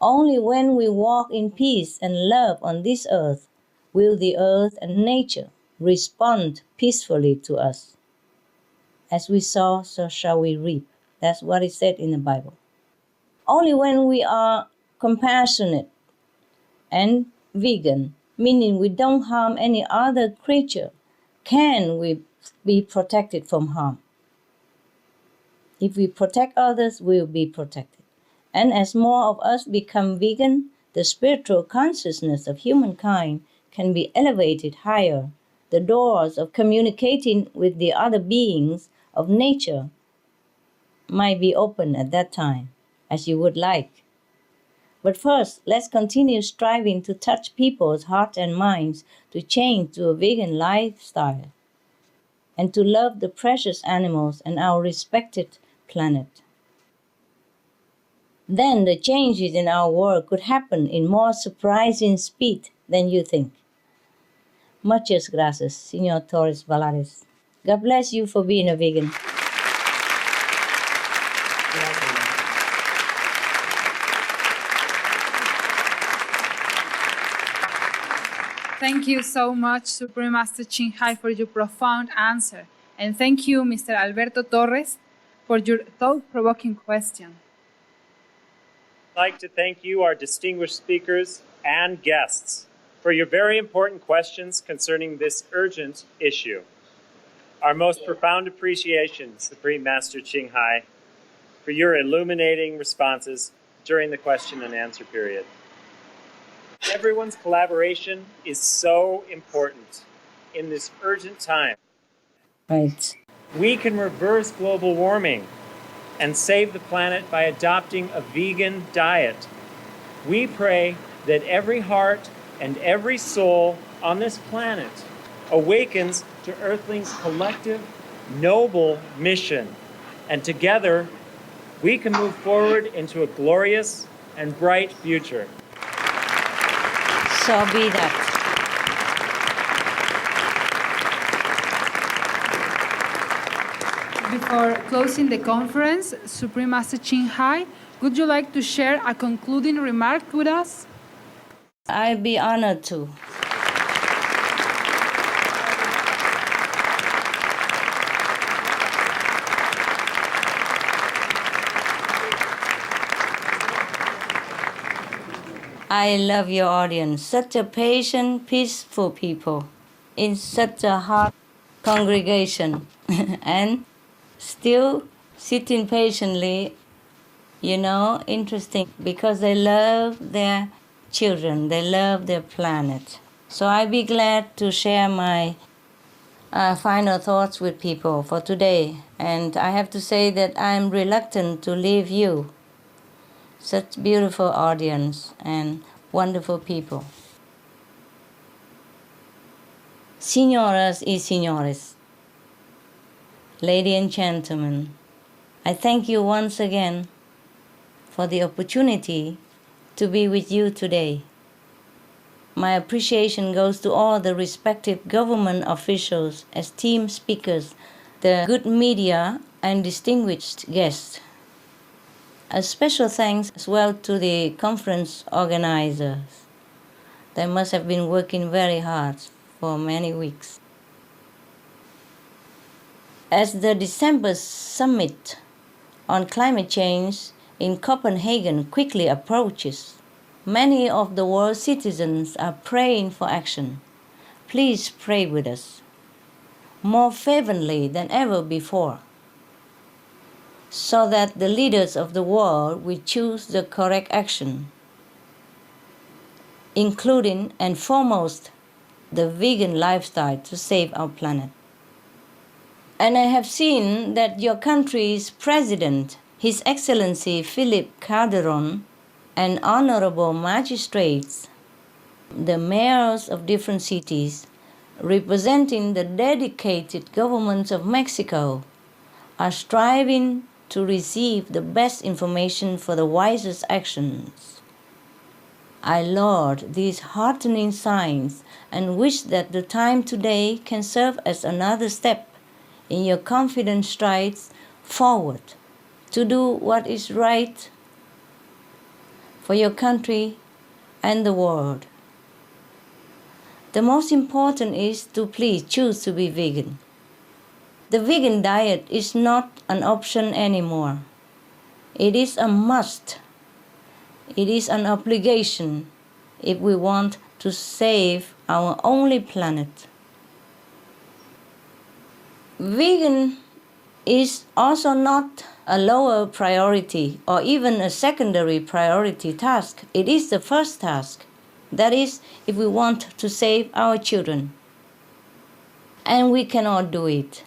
Only when we walk in peace and love on this earth will the earth and nature respond peacefully to us. As we sow, so shall we reap. That's what it said in the Bible. Only when we are compassionate and vegan, meaning we don't harm any other creature, can we be protected from harm. If we protect others, we will be protected. And as more of us become vegan, the spiritual consciousness of humankind can be elevated higher. The doors of communicating with the other beings of nature might be open at that time, as you would like. But first, let's continue striving to touch people's hearts and minds to change to a vegan lifestyle and to love the precious animals and our respected planet. Then the changes in our world could happen in more surprising speed than you think. Muchas gracias, Señor Torres Valares. God bless you for being a vegan. Thank you so much, Supreme Master Ching Hai, for your profound answer. And thank you, Mr. Alberto Torres, for your thought-provoking question. I'd like to thank you, our distinguished speakers and guests, for your very important questions concerning this urgent issue. Our most profound appreciation, Supreme Master Ching Hai, for your illuminating responses during the question and answer period. Everyone's collaboration is so important in this urgent time. Right. We can reverse global warming and save the planet by adopting a vegan diet. We pray that every heart and every soul on this planet awakens to Earthlings' collective, noble mission. And together, we can move forward into a glorious and bright future. So be that. Before closing the conference, Supreme Master Ching Hai, would you like to share a concluding remark with us? I'd be honored to. I love your audience, such a patient, peaceful people in such a hot congregation and still sitting patiently, interesting because they love their children, they love their planet. So I'd be glad to share my final thoughts with people for today. And I have to say that I'm reluctant to leave you. Such beautiful audience and wonderful people. Señoras y señores, ladies and gentlemen, I thank you once again for the opportunity to be with you today. My appreciation goes to all the respective government officials, esteemed speakers, the good media, and distinguished guests. A special thanks as well to the conference organizers. They must have been working very hard for many weeks. As the December summit on climate change in Copenhagen quickly approaches, many of the world's citizens are praying for action. Please pray with us, more fervently than ever before, so that the leaders of the world will choose the correct action, including and foremost the vegan lifestyle to save our planet. And I have seen that your country's president His Excellency Philip Calderon, and honorable magistrates, the mayors of different cities, representing the dedicated governments of Mexico, are striving to receive the best information for the wisest actions. I laud these heartening signs and wish that the time today can serve as another step in your confident strides forward to do what is right for your country and the world. The most important is to please choose to be vegan. The vegan diet is not an option anymore. It is a must. It is an obligation if we want to save our only planet. Vegan is also not a lower priority or even a secondary priority task. It is the first task. That is, if we want to save our children. And we cannot do it.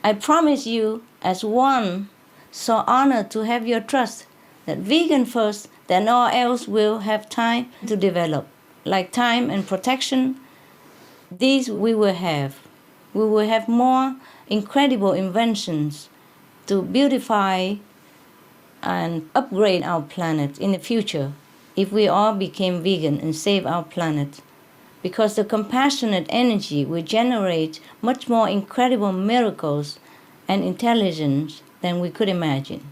I promise you, as one so honored to have your trust, that vegan first, then all else will have time to develop. Like time and protection, these we will have. We will have more incredible inventions to beautify and upgrade our planet in the future if we all became vegan and save our planet. Because the compassionate energy will generate much more incredible miracles and intelligence than we could imagine.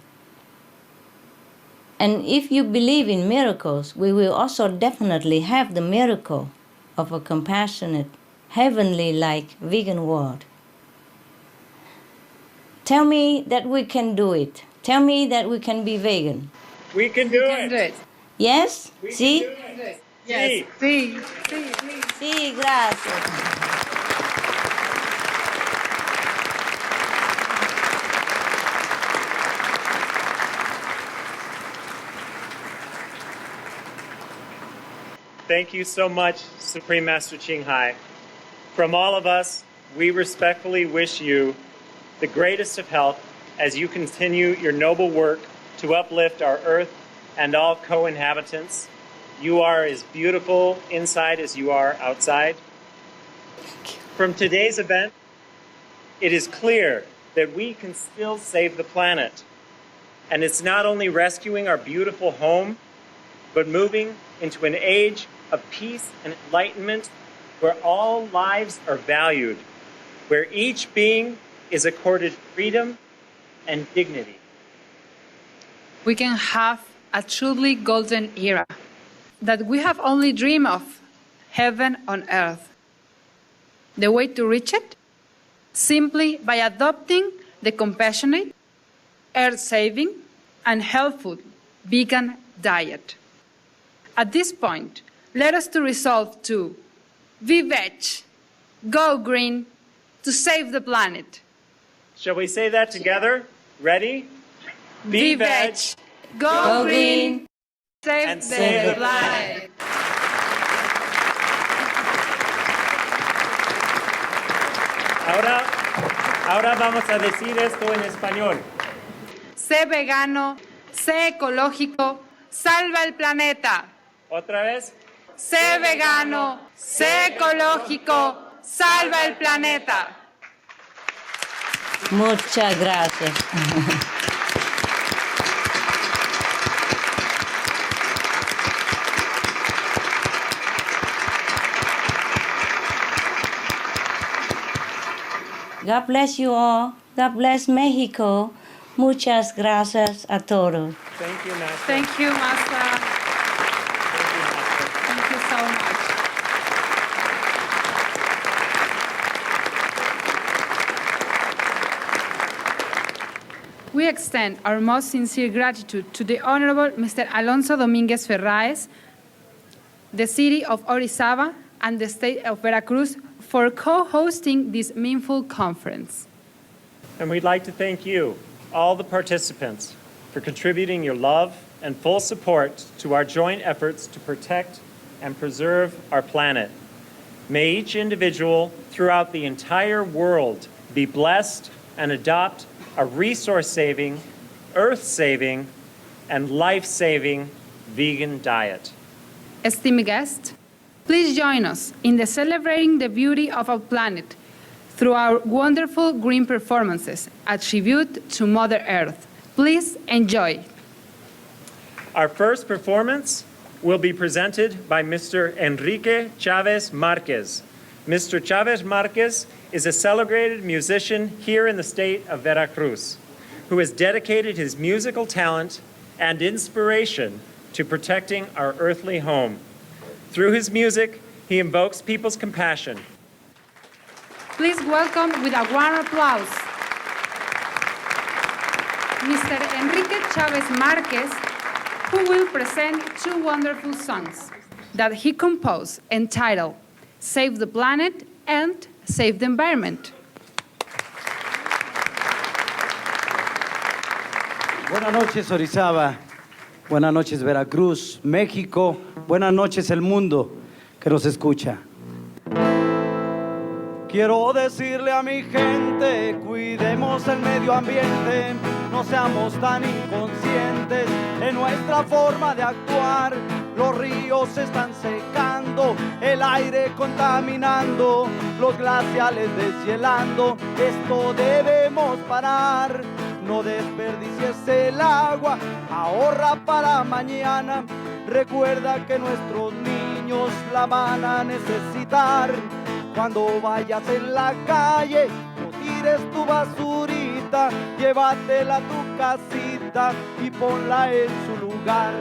And if you believe in miracles, we will also definitely have the miracle of a compassionate, heavenly-like vegan world. Tell me that we can do it. Tell me that we can be vegan. We can do it. Yes? We See? can do it. Yes. Sí. Sí. Sí, gracias. Thank you so much, Supreme Master Ching Hai. From all of us, we respectfully wish you the greatest of health as you continue your noble work to uplift our earth and all co-inhabitants. You are as beautiful inside as you are outside. From today's event, it is clear that we can still save the planet. And it's not only rescuing our beautiful home, but moving into an age of peace and enlightenment where all lives are valued, where each being is accorded freedom and dignity. We can have a truly golden era that we have only dreamed of, heaven on earth. The way to reach it? Simply by adopting the compassionate, earth-saving, and healthful vegan diet. At this point, let us to resolve to be veg, go green, to save the planet. Shall we say that together? Ready? Be veg, go green, save and the save the planet. Ahora vamos a decir esto en español. Sé vegano, sé ecológico, salva el planeta. Otra vez. Sé vegano, sé ecológico, salva el planeta. Muchas gracias. God bless you all. God bless Mexico. Muchas gracias a todos. Thank you, Master. Thank you, Master. Thank you so much. We extend our most sincere gratitude to the Honorable Mr. Alonso Dominguez Ferraez, the city of Orizaba, and the state of Veracruz for co-hosting this meaningful conference. And we'd like to thank you, all the participants, for contributing your love and full support to our joint efforts to protect and preserve our planet. May each individual throughout the entire world be blessed and adopt a resource-saving, earth-saving, and life-saving vegan diet. Esteemed guests, please join us in the celebrating the beauty of our planet through our wonderful green performances, a tribute to Mother Earth. Please enjoy. Our first performance will be presented by Mr. Enrique Chavez Marquez. Mr. Chavez Marquez is a celebrated musician here in the state of Veracruz, who has dedicated his musical talent and inspiration to protecting our earthly home. Through his music, he invokes people's compassion. Please welcome with a warm applause Mr. Enrique Chavez Marquez, who will present two wonderful songs that he composed entitled Save the Planet and Save the Environment. Buenas noches, Orizaba. Buenas noches, Veracruz, México. Buenas noches, el mundo que nos escucha. Quiero decirle a mi gente, cuidemos el medio ambiente, no seamos tan inconscientes en nuestra forma de actuar. Los ríos se están secando, el aire contaminando, los glaciales deshielando. Esto debemos parar. No desperdicies el agua, ahorra para mañana. Recuerda que nuestros niños la van a necesitar. Cuando vayas en la calle, no tires tu basurita, llévatela a tu casita y ponla en su lugar.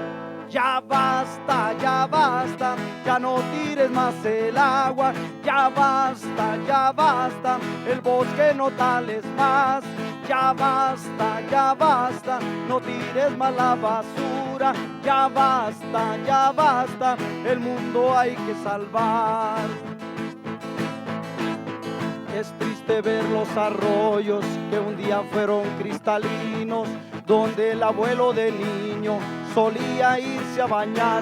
Ya basta, ya no tires más el agua. Ya basta, el bosque no tales más. Ya basta, no tires más la basura. Ya basta, el mundo hay que salvar. Es triste ver los arroyos que un día fueron cristalinos, donde el abuelo de niño solía irse a bañar.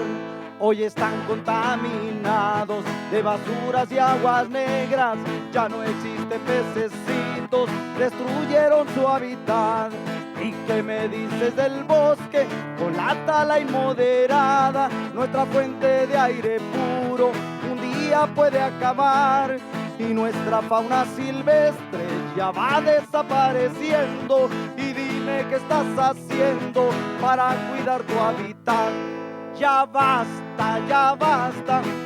Hoy están contaminados de basuras y aguas negras. Ya no existen pececitos, destruyeron su hábitat. ¿Y qué me dices del bosque con la tala inmoderada? Nuestra fuente de aire puro un día puede acabar. Y nuestra fauna silvestre ya va desapareciendo. Y dime qué estás haciendo para cuidar tu hábitat. Ya basta,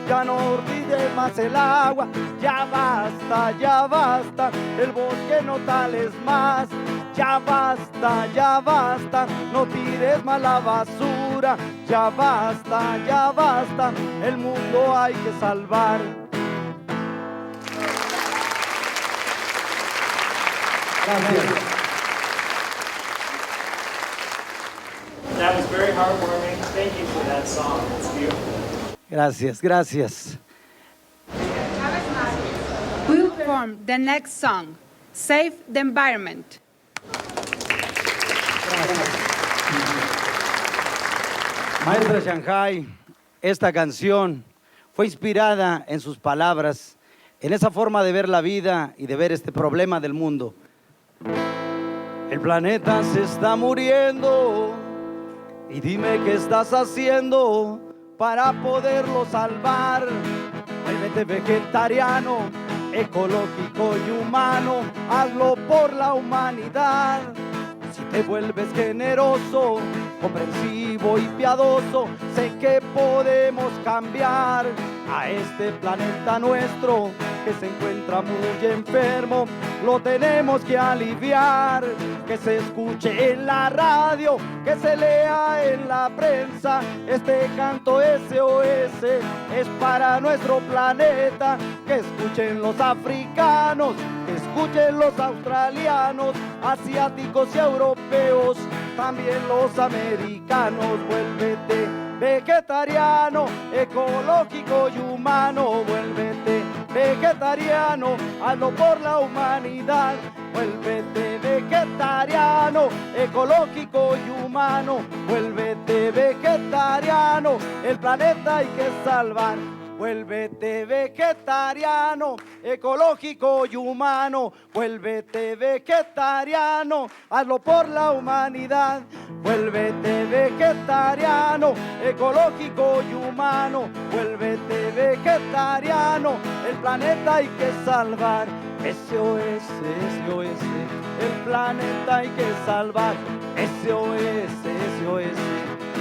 ya no tires más el agua. Ya basta, el bosque no tales más. Ya basta, no tires más la basura. Ya basta, el mundo hay que salvar. Gracias. That was very heartwarming. Thank you for that song. It's beautiful. Gracias. We'll perform the next song, Save the Environment. Maestra Shanghai, esta canción fue inspirada en sus palabras, en esa forma de ver la vida y de ver este problema del mundo. El planeta se está muriendo y dime qué estás haciendo para poderlo salvar. Vuélvete vegetariano, ecológico y humano, hazlo por la humanidad. Si te vuelves generoso, comprensivo y piadoso, sé que podemos cambiar a este planeta nuestro que se encuentra muy enfermo. Lo tenemos que aliviar, que se escuche en la radio, que se lea en la prensa. Este canto SOS es para nuestro planeta. Que escuchen los africanos, que escuchen los australianos, asiáticos y europeos, también los americanos. Vuélvete vegetariano, ecológico y humano. Vuélvete vegetariano, hazlo por la humanidad. Vuélvete vegetariano, ecológico y humano. Vuélvete vegetariano, el planeta hay que salvar. Vuélvete vegetariano, ecológico y humano. Vuélvete vegetariano, hazlo por la humanidad. Vuélvete vegetariano, ecológico y humano. Vuélvete vegetariano, el planeta hay que salvar. SOS, SOS, el planeta hay que salvar. SOS, SOS,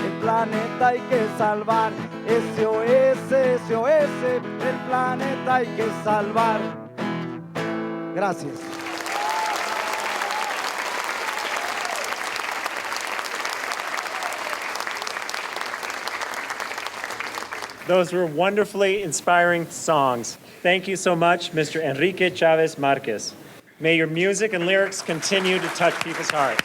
el planeta hay que salvar. SOS, SOS, el planeta hay que salvar. Gracias. Those were wonderfully inspiring songs. Thank you so much, Mr. Enrique Chavez Marquez. May your music and lyrics continue to touch people's hearts.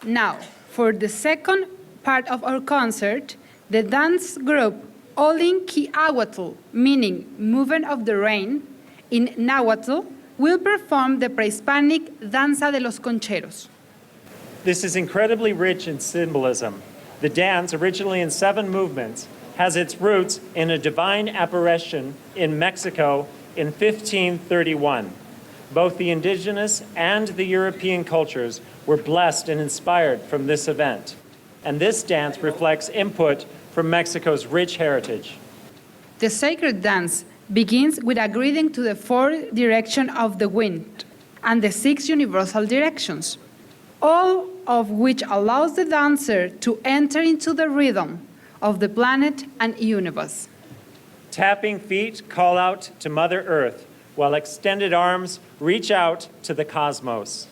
Now, for the second part of our concert, the dance group Olin Kiahuatl, meaning movement of the rain, in Nahuatl, will perform the pre-Hispanic Danza de los Concheros. This is incredibly rich in symbolism. The dance, originally in 7 movements, has its roots in a divine apparition in Mexico in 1531. Both the indigenous and the European cultures were blessed and inspired from this event. And this dance reflects input from Mexico's rich heritage. The sacred dance begins with a greeting to the 4 directions of the wind and the 6 universal directions, all of which allows the dancer to enter into the rhythm of the planet and universe. Tapping feet call out to Mother Earth, while extended arms reach out to the cosmos.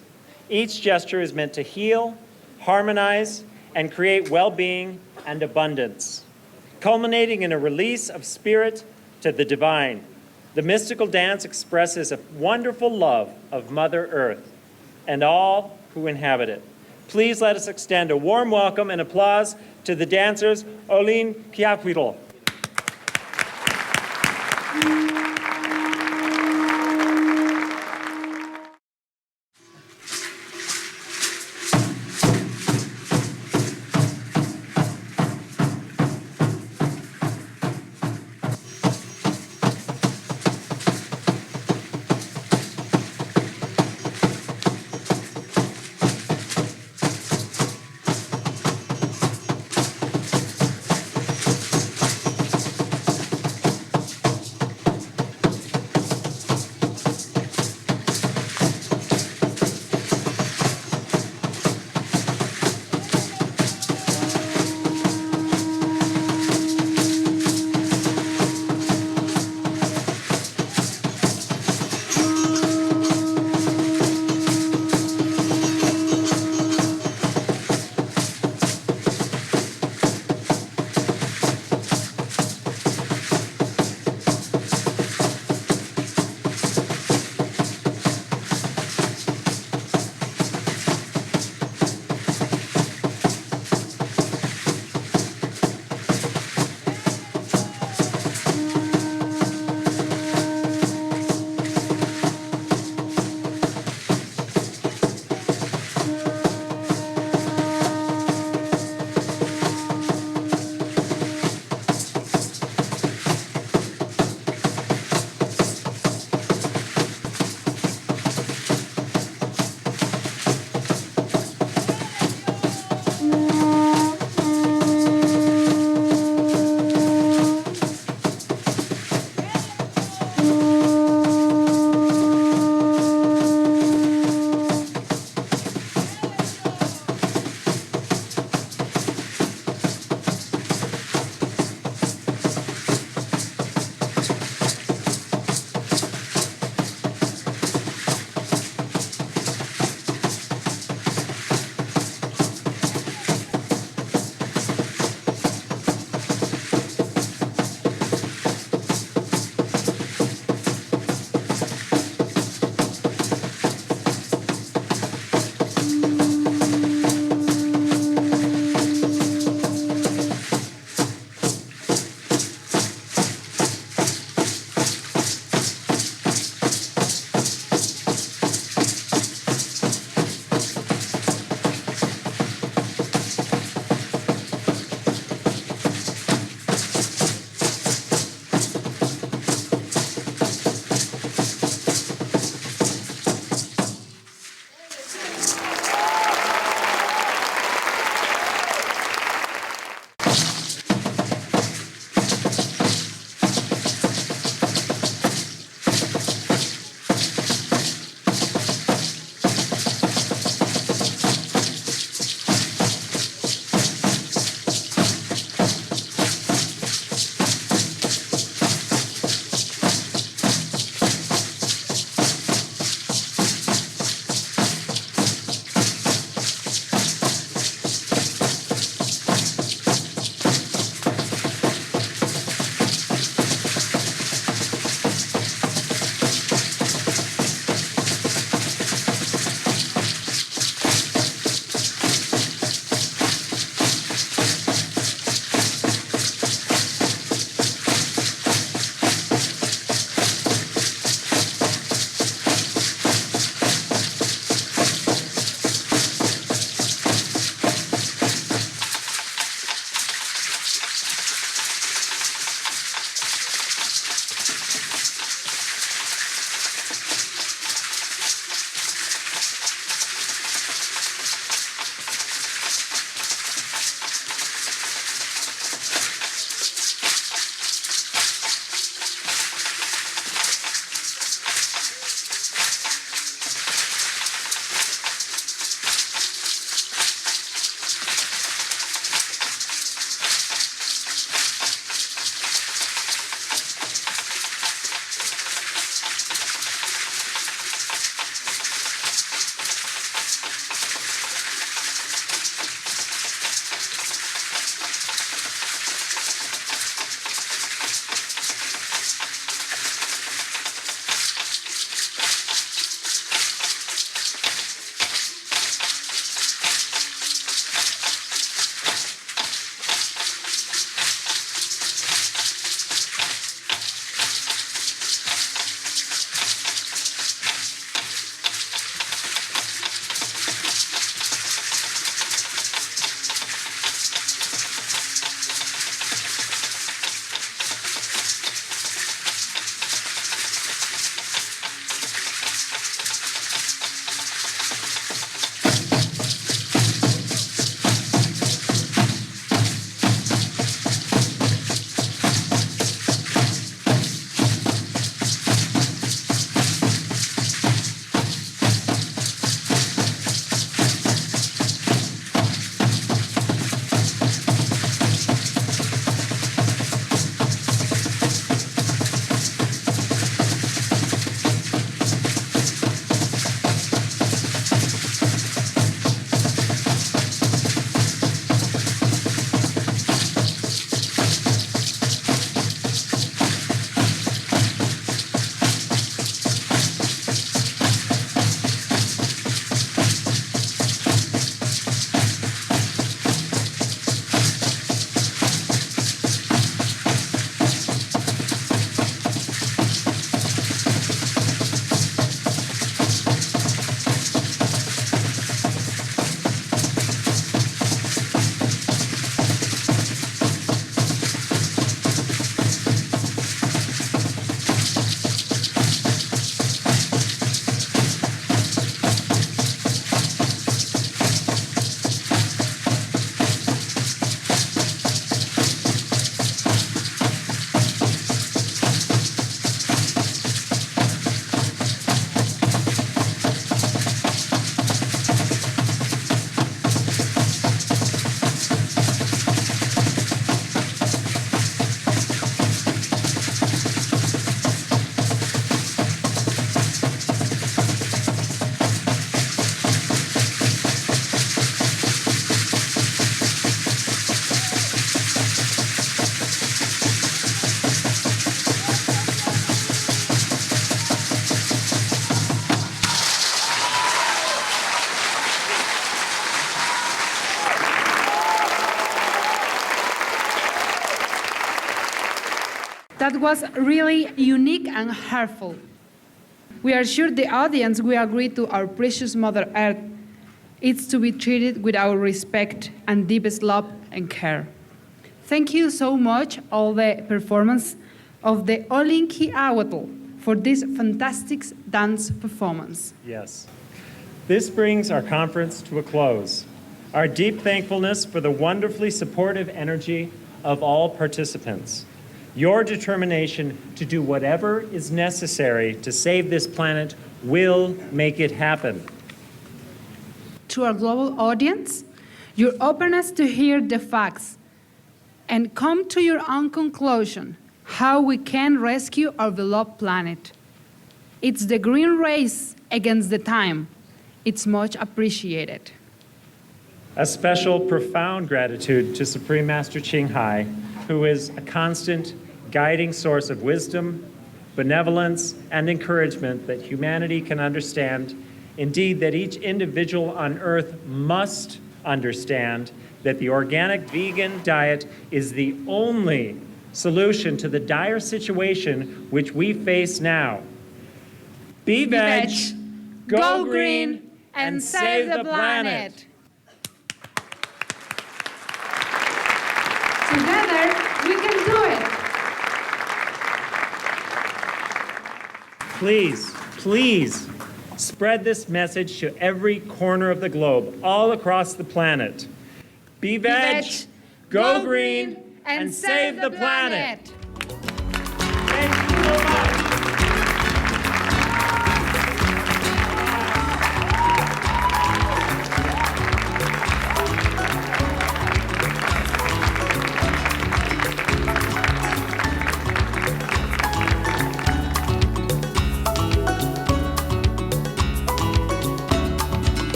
Each gesture is meant to heal, harmonize, and create well-being and abundance, culminating in a release of spirit to the divine. The mystical dance expresses a wonderful love of Mother Earth and all who inhabit it. Please let us extend a warm welcome and applause to the dancers Olin Kiahuatl. That was really unique and heartful. We are sure the audience will agree to our precious Mother Earth. It's to be treated with our respect and deepest love and care. Thank you so much, all the performance of the Olinki Awatl, for this fantastic dance performance. Yes. This brings our conference to a close. Our deep thankfulness for the wonderfully supportive energy of all participants. Your determination to do whatever is necessary to save this planet will make it happen. To our global audience, your openness to hear the facts and come to your own conclusion how we can rescue our beloved planet. It's the green race against the time. It's much appreciated. A special, profound gratitude to Supreme Master Ching Hai, who is a constant guiding source of wisdom, benevolence, and encouragement that humanity can understand. Indeed, that each individual on Earth must understand that the organic vegan diet is the only solution to the dire situation which we face now. Be veg, go green, and save the planet. Together, we can do it. Please, please spread this message to every corner of the globe, all across the planet. Be veg, go green, and save the planet. Thank you so much.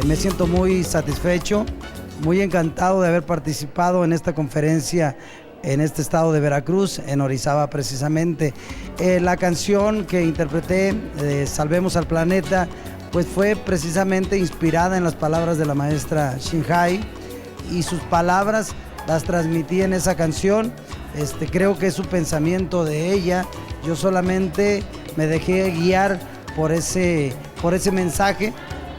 Me siento muy satisfecho, muy encantado de haber participado en esta conferencia en este estado de Veracruz, en Orizaba precisamente. La canción que interpreté, Salvemos al Planeta, pues fue precisamente inspirada en las palabras de la maestra Ching Hai, y sus palabras las transmití en esa canción. Creo que es su pensamiento de ella. Yo solamente me dejé guiar por ese mensaje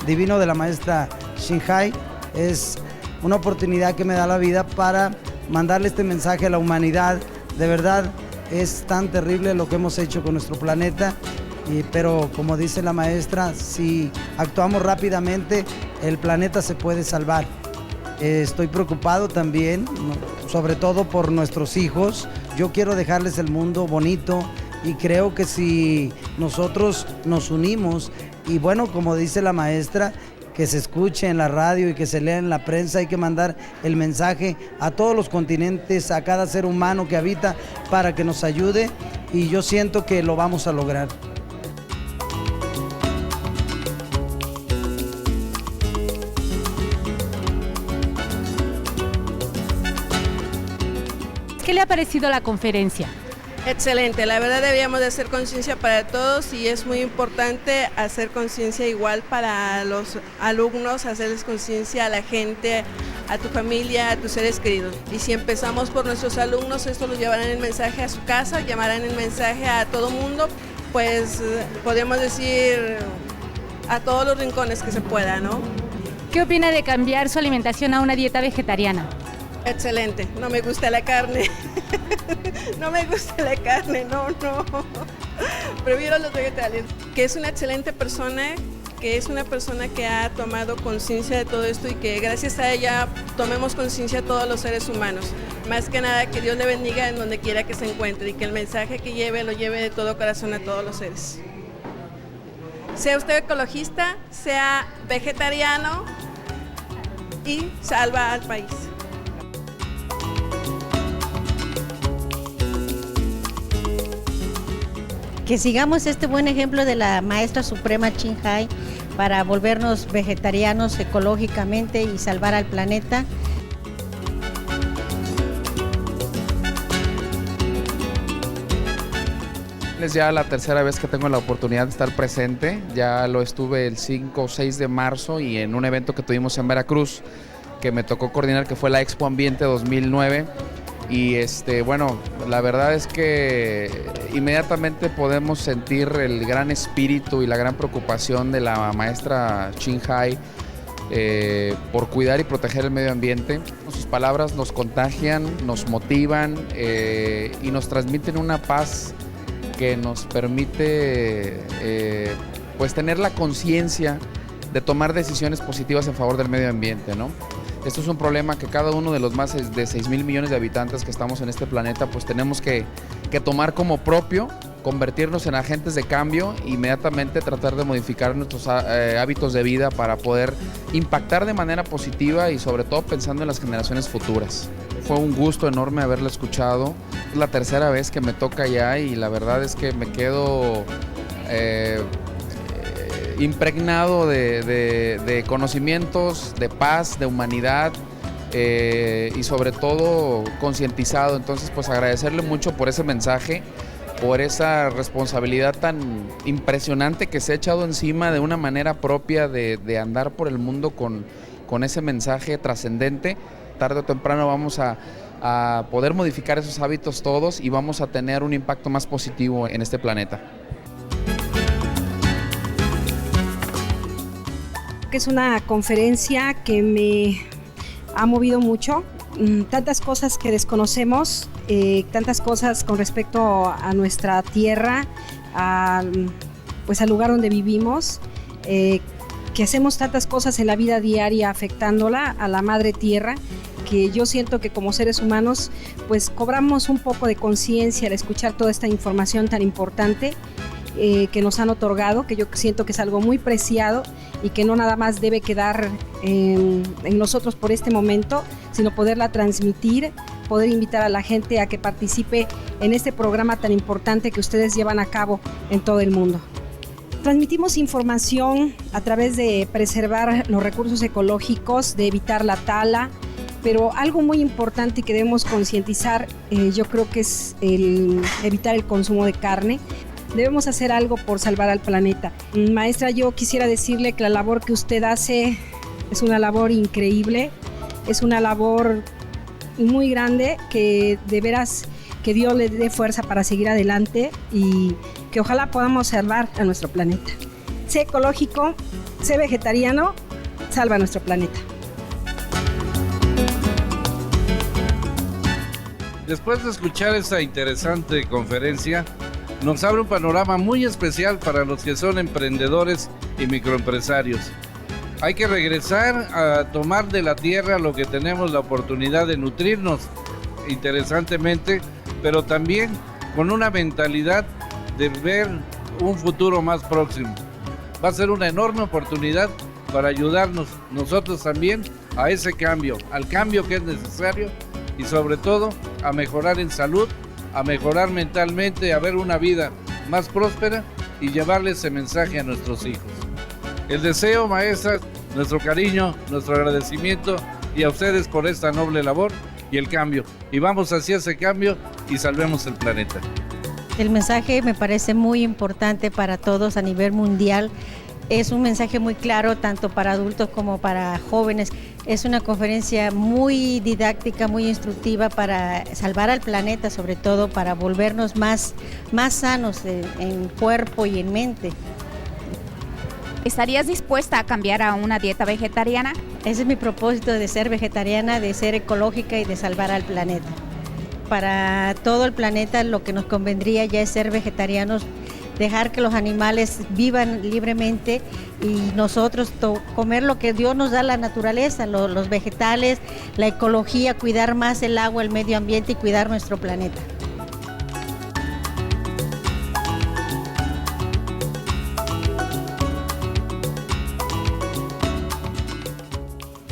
divino de la maestra Ching Hai. Es una oportunidad que me da la vida para mandarle este mensaje a la humanidad. De verdad, es tan terrible lo que hemos hecho con nuestro planeta, pero como dice la maestra, si actuamos rápidamente, el planeta se puede salvar. Estoy preocupado también, sobre todo por nuestros hijos. Yo quiero dejarles el mundo bonito, y creo que si nosotros nos unimos, y bueno, como dice la maestra, que se escuche en la radio y que se lea en la prensa, hay que mandar el mensaje a todos los continentes, a cada ser humano que habita, para que nos ayude, y yo siento que lo vamos a lograr. ¿Qué le ha parecido la conferencia? Excelente, la verdad deberíamos de hacer conciencia para todos, y es muy importante hacer conciencia igual para los alumnos, hacerles conciencia a la gente, a tu familia, a tus seres queridos. Y si empezamos por nuestros alumnos, esto los llevarán el mensaje a su casa, llamarán el mensaje a todo mundo, pues podríamos decir a todos los rincones que se pueda, ¿no? ¿Qué opina de cambiar su alimentación a una dieta vegetariana? Excelente, no me gusta la carne. No me gusta la carne, no. Prefiero los vegetales. Que es una excelente persona, que es una persona que ha tomado conciencia de todo esto, y que gracias a ella tomemos conciencia a todos los seres humanos. Más que nada, que Dios le bendiga en donde quiera que se encuentre, y que el mensaje que lleve lo lleve de todo corazón a todos los seres. Sea usted ecologista, sea vegetariano, y salva al país. Que sigamos este buen ejemplo de la maestra suprema Ching Hai para volvernos vegetarianos ecológicamente y salvar al planeta. Es ya la tercera vez que tengo la oportunidad de estar presente. Ya lo estuve el 5 o 6 de marzo, y en un evento que tuvimos en Veracruz, que me tocó coordinar, que fue la Expo Ambiente 2009. Y bueno, la verdad es que inmediatamente podemos sentir el gran espíritu y la gran preocupación de la maestra清海por cuidar y proteger el medio ambiente. Sus palabras nos contagian, nos motivan y nos transmiten una paz que nos permite pues tener la conciencia de tomar decisiones positivas en favor del medio ambiente, ¿no? Esto es un problema que cada uno de los más de 6,000 millones de habitantes que estamos en este planeta pues tenemos que tomar como propio, convertirnos en agentes de cambio e inmediatamente tratar de modificar nuestros hábitos de vida para poder impactar de manera positiva y sobre todo pensando en las generaciones futuras. Fue un gusto enorme haberla escuchado. Es la tercera vez que me toca ya y la verdad es que me quedo impregnado de conocimientos, de paz, de humanidad y sobre todo concientizado. Entonces pues agradecerle mucho por ese mensaje, por esa responsabilidad tan impresionante que se ha echado encima de una manera propia de andar por el mundo con ese mensaje trascendente. Tarde o temprano vamos a poder modificar esos hábitos todos y vamos a tener un impacto más positivo en este planeta. Que es una conferencia que me ha movido mucho, tantas cosas que desconocemos, tantas cosas con respecto a nuestra tierra, pues al lugar donde vivimos, que hacemos tantas cosas en la vida diaria afectándola a la madre tierra, que yo siento que como seres humanos pues cobramos un poco de conciencia al escuchar toda esta información tan importante que nos han otorgado, que yo siento que es algo muy preciado y que no nada más debe quedar en nosotros por este momento, sino poderla transmitir, poder invitar a la gente a que participe en este programa tan importante que ustedes llevan a cabo en todo el mundo. Transmitimos información a través de preservar los recursos ecológicos, de evitar la tala, pero algo muy importante que debemos concientizar, yo creo que es el evitar el consumo de carne. Debemos hacer algo por salvar al planeta. Maestra, yo quisiera decirle que la labor que usted hace es una labor increíble, es una labor muy grande, que de veras que Dios le dé fuerza para seguir adelante y que ojalá podamos salvar a nuestro planeta. Sé ecológico, sé vegetariano, salva nuestro planeta. Después de escuchar esta interesante conferencia, nos abre un panorama muy especial para los que son emprendedores y microempresarios. Hay que regresar a tomar de la tierra lo que tenemos la oportunidad de nutrirnos interesantemente, pero también con una mentalidad de ver un futuro más próximo. Va a ser una enorme oportunidad para ayudarnos nosotros también a ese cambio, al cambio que es necesario y sobre todo a mejorar en salud, a mejorar mentalmente, a ver una vida más próspera y llevarle ese mensaje a nuestros hijos. El deseo, maestra, nuestro cariño, nuestro agradecimiento y a ustedes por esta noble labor y el cambio. Y vamos hacia ese cambio y salvemos el planeta. El mensaje me parece muy importante para todos a nivel mundial. Es un mensaje muy claro tanto para adultos como para jóvenes. Es una conferencia muy didáctica, muy instructiva para salvar al planeta, sobre todo para volvernos más sanos en cuerpo y en mente. ¿Estarías dispuesta a cambiar a una dieta vegetariana? Ese es mi propósito, de ser vegetariana, de ser ecológica y de salvar al planeta. Para todo el planeta lo que nos convendría ya es ser vegetarianos, dejar que los animales vivan libremente y nosotros comer lo que Dios nos da, la naturaleza, los vegetales, la ecología, cuidar más el agua, el medio ambiente y cuidar nuestro planeta.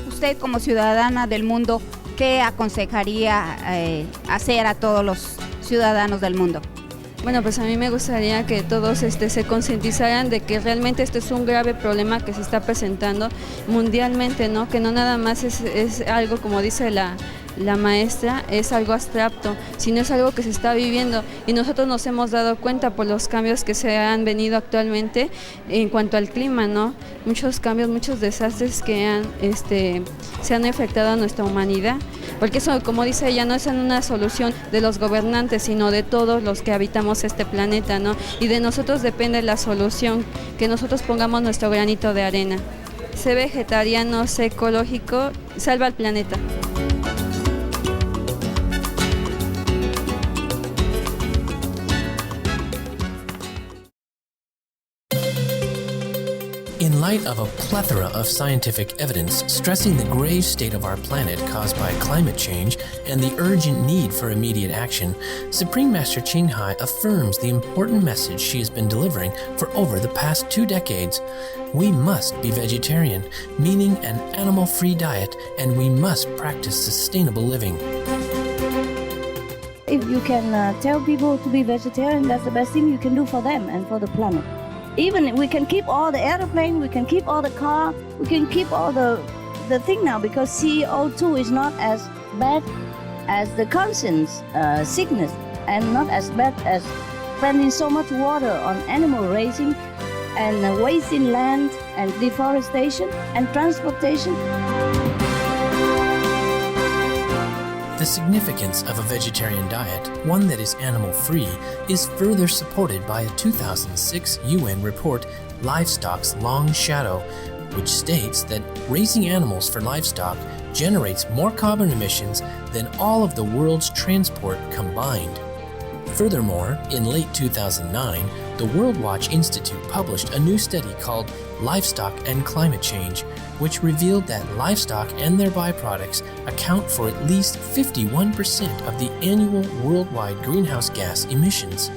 Usted como ciudadana del mundo, ¿qué aconsejaría hacer a todos los ciudadanos del mundo? Bueno, pues a mí me gustaría que todos se concientizaran de que realmente este es un grave problema que se está presentando mundialmente, ¿no? Que no nada más es algo, como dice la maestra, es algo abstracto, sino es algo que se está viviendo y nosotros nos hemos dado cuenta por los cambios que se han venido actualmente en cuanto al clima, ¿no? Muchos cambios, muchos desastres que se han afectado a nuestra humanidad. porque eso, como dice ella, no es una solución de los gobernantes, sino de todos los que habitamos este planeta, ¿no? Y de nosotros depende la solución, que nosotros pongamos nuestro granito de arena. Sé vegetariano, sé ecológico, salva al planeta. In light of a plethora of scientific evidence stressing the grave state of our planet caused by climate change and the urgent need for immediate action, Supreme Master Ching Hai affirms the important message she has been delivering for over the past 2 decades. We must be vegetarian, meaning an animal-free diet, and we must practice sustainable living. If you can tell people to be vegetarian, that's the best thing you can do for them and for the planet. Even we can keep all the airplane, we can keep all the car, we can keep all the thing now, because CO2 is not as bad as the conscience sickness, and not as bad as spending so much water on animal raising and wasting land and deforestation and transportation. The significance of a vegetarian diet, one that is animal-free, is further supported by a 2006 UN report, Livestock's Long Shadow, which states that raising animals for livestock generates more carbon emissions than all of the world's transport combined. Furthermore, in late 2009, the World Watch Institute published a new study called Livestock and Climate Change, which revealed that livestock and their byproducts account for at least 51% of the annual worldwide greenhouse gas emissions.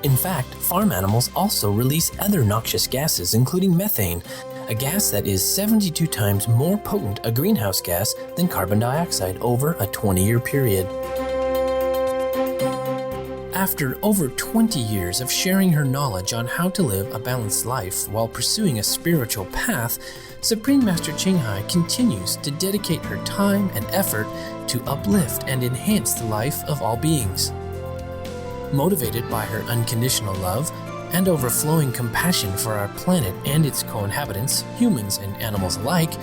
In fact, farm animals also release other noxious gases, including methane, a gas that is 72 times more potent a greenhouse gas than carbon dioxide over a 20-year period. After over 20 years of sharing her knowledge on how to live a balanced life while pursuing a spiritual path, Supreme Master Ching Hai continues to dedicate her time and effort to uplift and enhance the life of all beings. Motivated by her unconditional love and overflowing compassion for our planet and its co-inhabitants, humans and animals alike,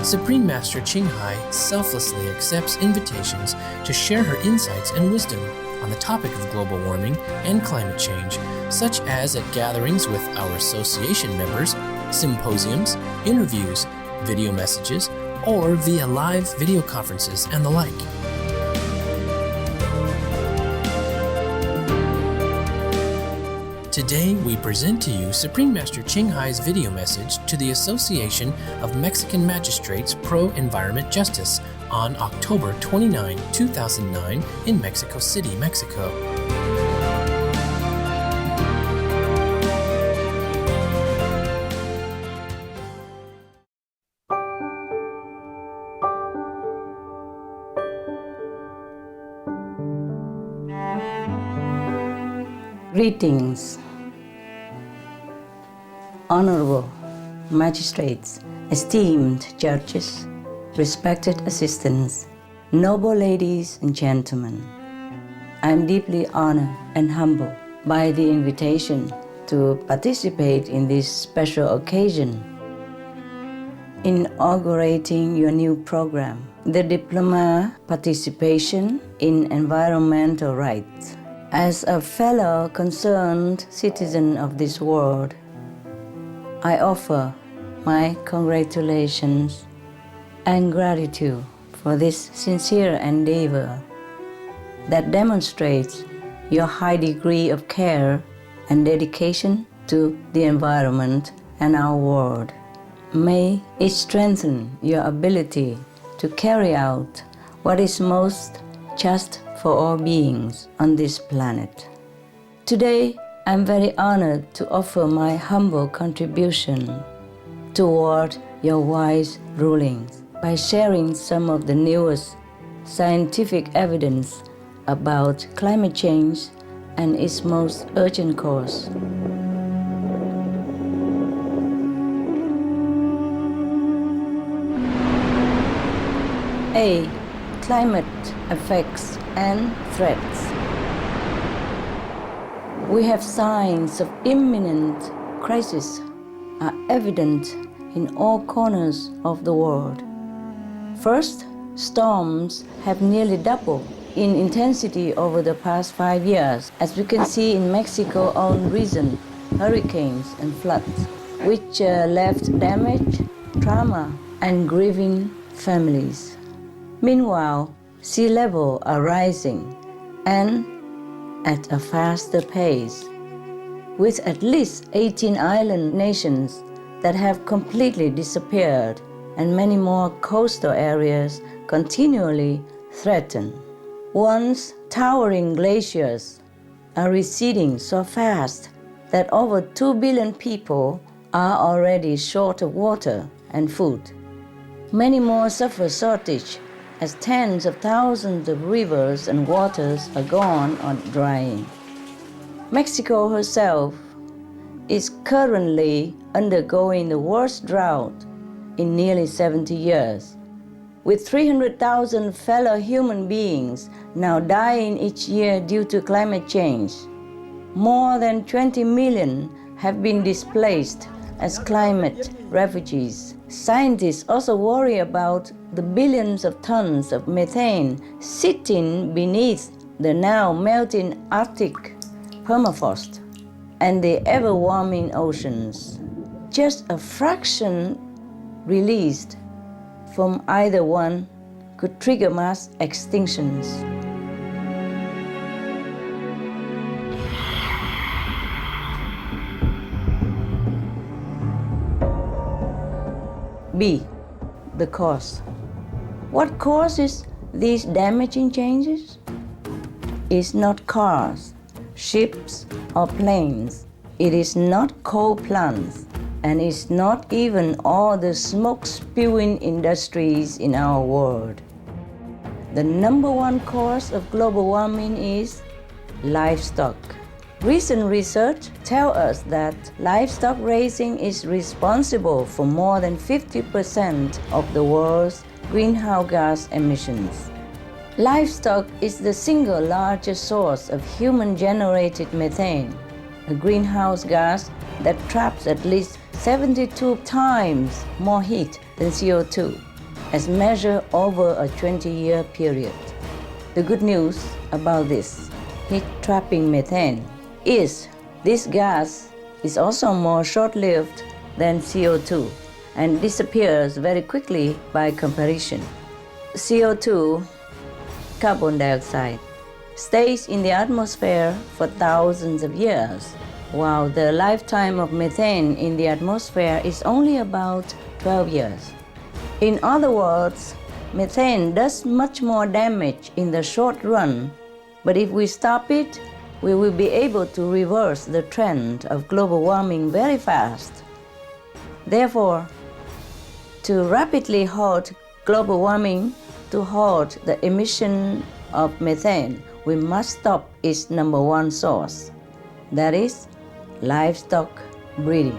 Supreme Master Ching Hai selflessly accepts invitations to share her insights and wisdom on the topic of global warming and climate change, such as at gatherings with our association members, symposiums, interviews, video messages, or via live video conferences and the like. Today, we present to you Supreme Master Ching Hai's video message to the Association of Mexican Magistrates Pro-Environment Justice on October 29, 2009 in Mexico City, Mexico. Greetings, honorable magistrates, esteemed judges, respected assistants, noble ladies and gentlemen. I am deeply honored and humbled by the invitation to participate in this special occasion, inaugurating your new program, the Diploma Participation in Environmental Rights. As a fellow concerned citizen of this world, I offer my congratulations and gratitude for this sincere endeavor that demonstrates your high degree of care and dedication to the environment and our world. May it strengthen your ability to carry out what is most just for all beings on this planet. Today, I'm very honored to offer my humble contribution toward your wise rulings by sharing some of the newest scientific evidence about climate change and its most urgent cause. A. Climate effects and threats. We have signs of imminent crisis are evident in all corners of the world. First, storms have nearly doubled in intensity over the past 5 years, as we can see in Mexico's own recent hurricanes and floods, which left damage, trauma, and grieving families. Meanwhile, sea levels are rising, and at a faster pace, with at least 18 island nations that have completely disappeared and many more coastal areas continually threatened. Once towering glaciers are receding so fast that over 2 billion people are already short of water and food. Many more suffer shortage as tens of thousands of rivers and waters are gone or drying. Mexico herself is currently undergoing the worst drought in nearly 70 years, with 300,000 fellow human beings now dying each year due to climate change. More than 20 million have been displaced as climate refugees. Scientists also worry about the billions of tons of methane sitting beneath the now melting Arctic permafrost and the ever-warming oceans. Just a fraction released from either one could trigger mass extinctions. B. The cause. What causes these damaging changes? It's not cars, ships, or planes. It is not coal plants, and it's not even all the smoke-spewing industries in our world. The number one cause of global warming is livestock. Recent research tells us that livestock raising is responsible for more than 50% of the world's greenhouse gas emissions. Livestock is the single largest source of human-generated methane, a greenhouse gas that traps at least 72 times more heat than CO2, as measured over a 20-year period. The good news about this heat-trapping methane is this gas is also more short-lived than CO2 and disappears very quickly by comparison. CO2, carbon dioxide, stays in the atmosphere for thousands of years, while the lifetime of methane in the atmosphere is only about 12 years. In other words, methane does much more damage in the short run, but if we stop it, we will be able to reverse the trend of global warming very fast. Therefore, to rapidly halt global warming, to halt the emission of methane, we must stop its number one source, that is, livestock breeding.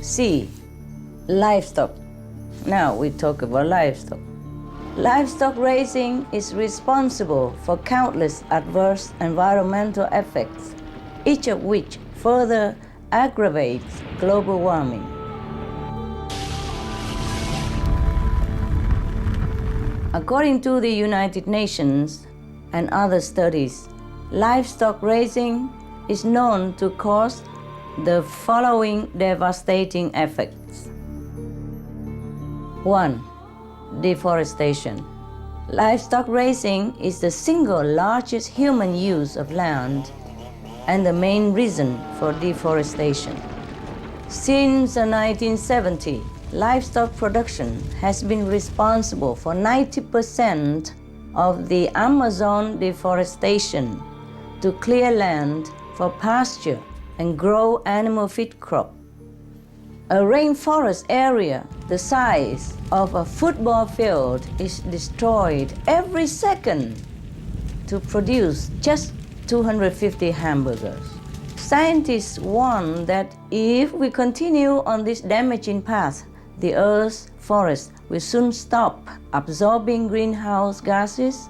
C. Livestock. Now we talk about livestock. Livestock raising is responsible for countless adverse environmental effects, each of which further aggravates global warming. According to the United Nations and other studies, livestock raising is known to cause the following devastating effects. 1. Deforestation. Livestock raising is the single largest human use of land and the main reason for deforestation. Since the 1970s, livestock production has been responsible for 90% of the Amazon deforestation to clear land for pasture and grow animal feed crop. A rainforest area the size of a football field is destroyed every second to produce just 250 hamburgers. Scientists warn that if we continue on this damaging path, the Earth's forest will soon stop absorbing greenhouse gases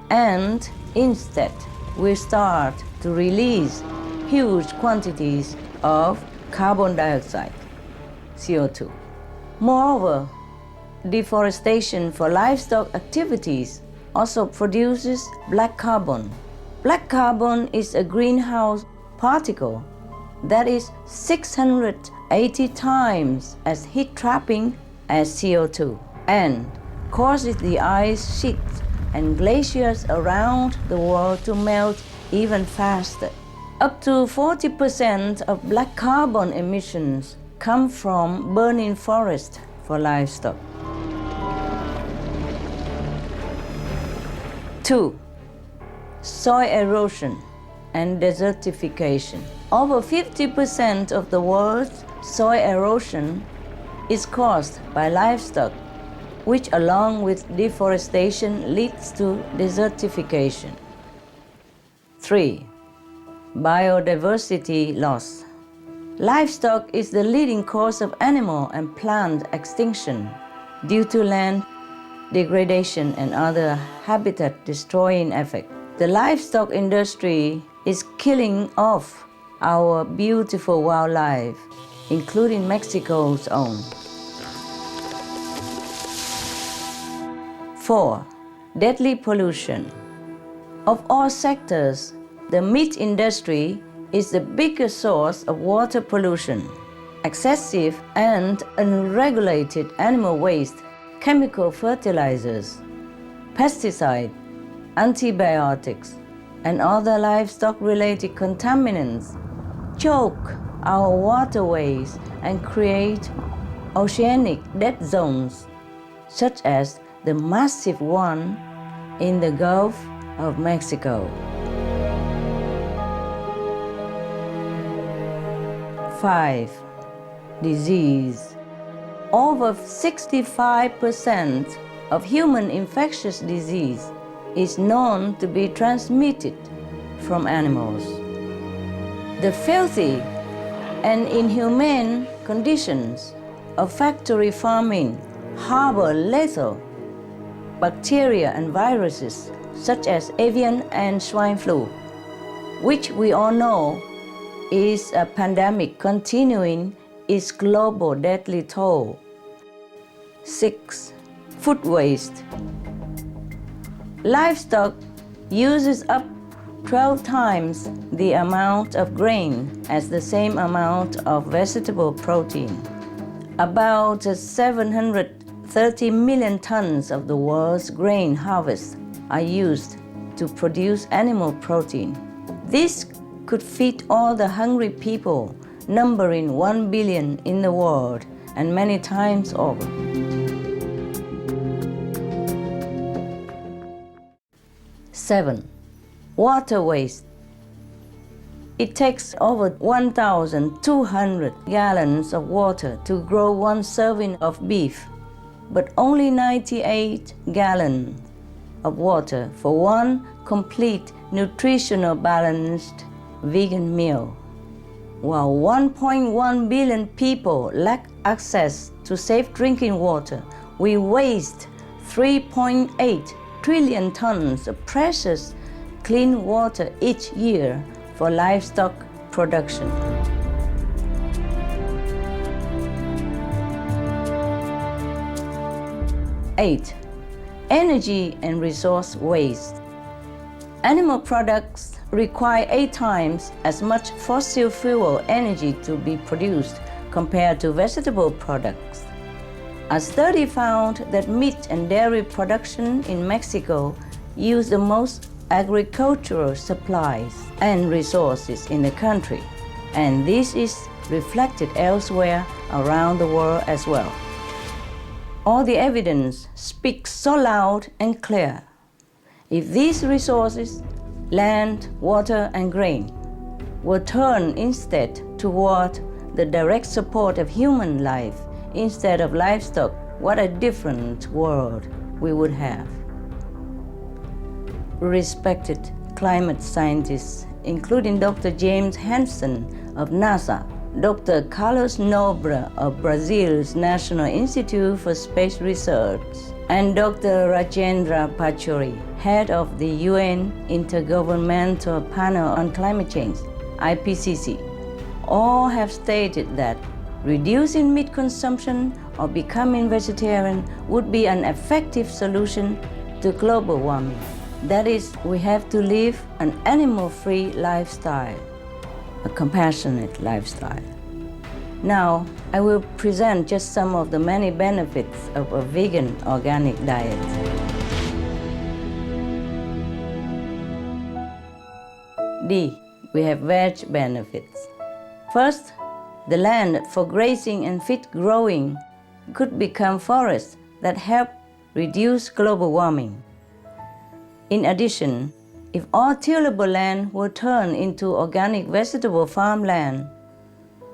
and instead will start to release huge quantities of carbon dioxide, CO2. Moreover, deforestation for livestock activities also produces black carbon. Black carbon is a greenhouse particle that is 680 times as heat-trapping as CO2 and causes the ice sheets and glaciers around the world to melt even faster. Up to 40% of black carbon emissions come from burning forest for livestock. 2. Soil erosion and desertification. Over 50% of the world's soil erosion is caused by livestock, which along with deforestation leads to desertification. 3. Biodiversity loss. Livestock is the leading cause of animal and plant extinction due to land degradation and other habitat-destroying effects. The livestock industry is killing off our beautiful wildlife, including Mexico's own. 4. Deadly pollution. Of all sectors, the meat industry is the biggest source of water pollution. Excessive and unregulated animal waste, chemical fertilizers, pesticides, antibiotics, and other livestock-related contaminants choke our waterways and create oceanic dead zones, such as the massive one in the Gulf of Mexico. 5. Disease. Over 65% of human infectious disease is known to be transmitted from animals. The filthy and inhumane conditions of factory farming harbor lethal bacteria and viruses such as avian and swine flu, which we all know is a pandemic continuing its global deadly toll. 6. Food waste. Livestock uses up 12 times the amount of grain as the same amount of vegetable protein. About 730 million tons of the world's grain harvest are used to produce animal protein. This could feed all the hungry people, numbering 1 billion in the world and many times over. 7. Water waste. It takes over 1,200 gallons of water to grow one serving of beef, but only 98 gallons of water for one complete nutritional balanced vegan meal. While 1.1 billion people lack access to safe drinking water, we waste 3.8 trillion tons of precious clean water each year for livestock production. 8. Energy and resource waste. Animal products require 8 times as much fossil fuel energy to be produced compared to vegetable products. A study found that meat and dairy production in Mexico use the most agricultural supplies and resources in the country, and this is reflected elsewhere around the world as well. All the evidence speaks so loud and clear. If these resources, land, water, and grain, were turned instead toward the direct support of human life instead of livestock, what a different world we would have. Respected climate scientists, including Dr. James Hansen of NASA, Dr. Carlos Nobre of Brazil's National Institute for Space Research, and Dr. Rajendra Pachauri, head of the UN Intergovernmental Panel on Climate Change, IPCC, all have stated that reducing meat consumption or becoming vegetarian would be an effective solution to global warming. That is, we have to live an animal-free lifestyle, a compassionate lifestyle. Now, I will present just some of the many benefits of a vegan organic diet. D. We have veg benefits. First, the land for grazing and feed growing could become forests that help reduce global warming. In addition, if all tillable land were turned into organic vegetable farmland,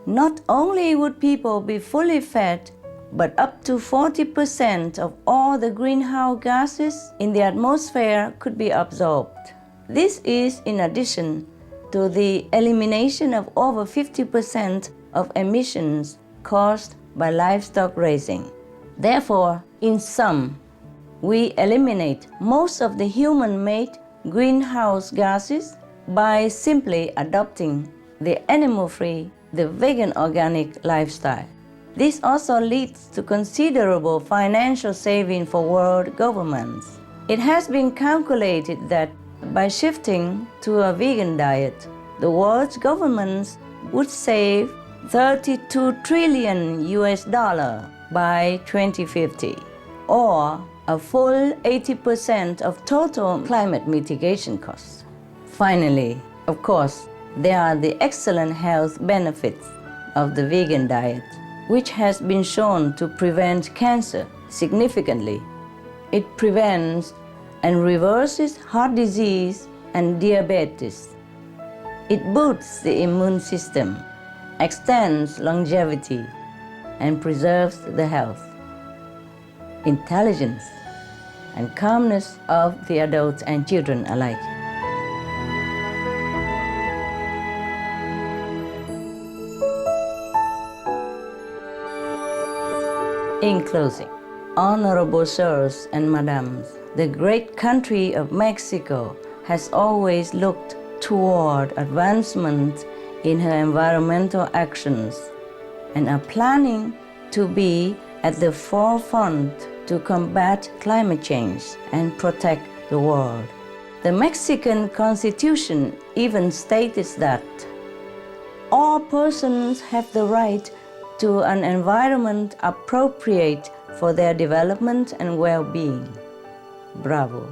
not only would people be fully fed, but up to 40% of all the greenhouse gases in the atmosphere could be absorbed. This is in addition to the elimination of over 50% of emissions caused by livestock raising. Therefore, in sum, we eliminate most of the human-made greenhouse gases by simply adopting the animal-free, the vegan organic lifestyle. This also leads to considerable financial saving for world governments. It has been calculated that by shifting to a vegan diet, the world's governments would save $32 trillion by 2050, or a full 80% of total climate mitigation costs. Finally, of course, there are the excellent health benefits of the vegan diet, which has been shown to prevent cancer significantly. It prevents and reverses heart disease and diabetes. It boosts the immune system, extends longevity, and preserves the health, intelligence, and calmness of the adults and children alike. In closing, honorable sirs and madams, the great country of Mexico has always looked toward advancement in her environmental actions and are planning to be at the forefront to combat climate change and protect the world. The Mexican Constitution even states that all persons have the right to an environment appropriate for their development and well-being. Bravo.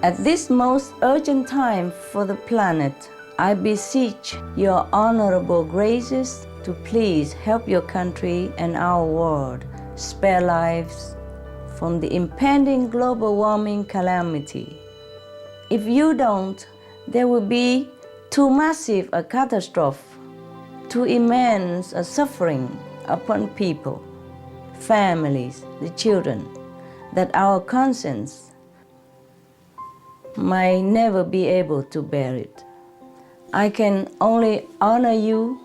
At this most urgent time for the planet, I beseech your honorable graces to please help your country and our world spare lives from the impending global warming calamity. If you don't, there will be too massive a catastrophe, too immense a suffering upon people, families, the children, that our conscience might never be able to bear it. I can only honor you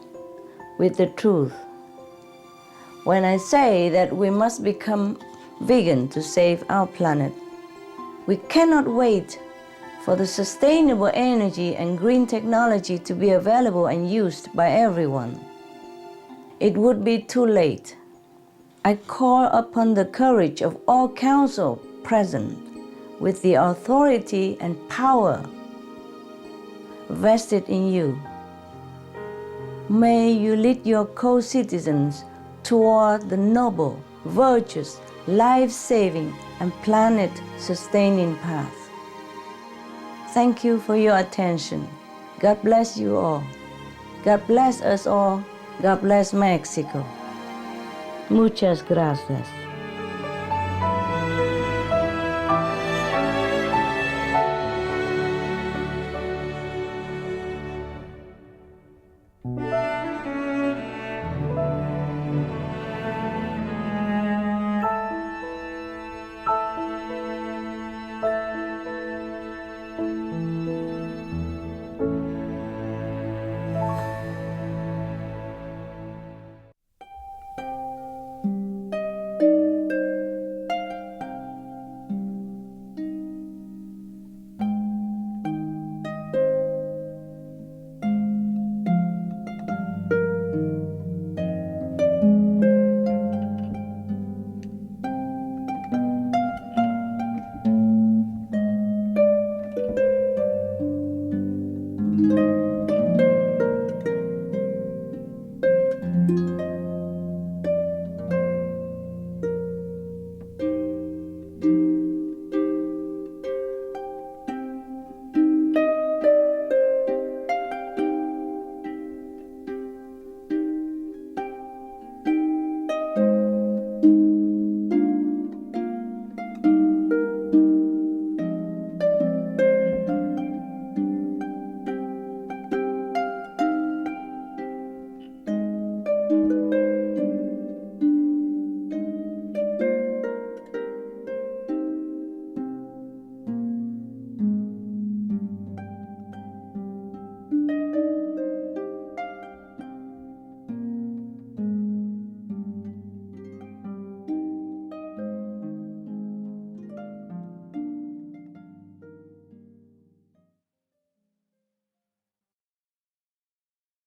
with the truth when I say that we must become vegan to save our planet. We cannot wait for the sustainable energy and green technology to be available and used by everyone. It would be too late. I call upon the courage of all council present with the authority and power vested in you. May you lead your co-citizens toward the noble, virtuous, life-saving, and planet-sustaining path. Thank you for your attention. God bless you all. God bless us all. God bless Mexico. Muchas gracias.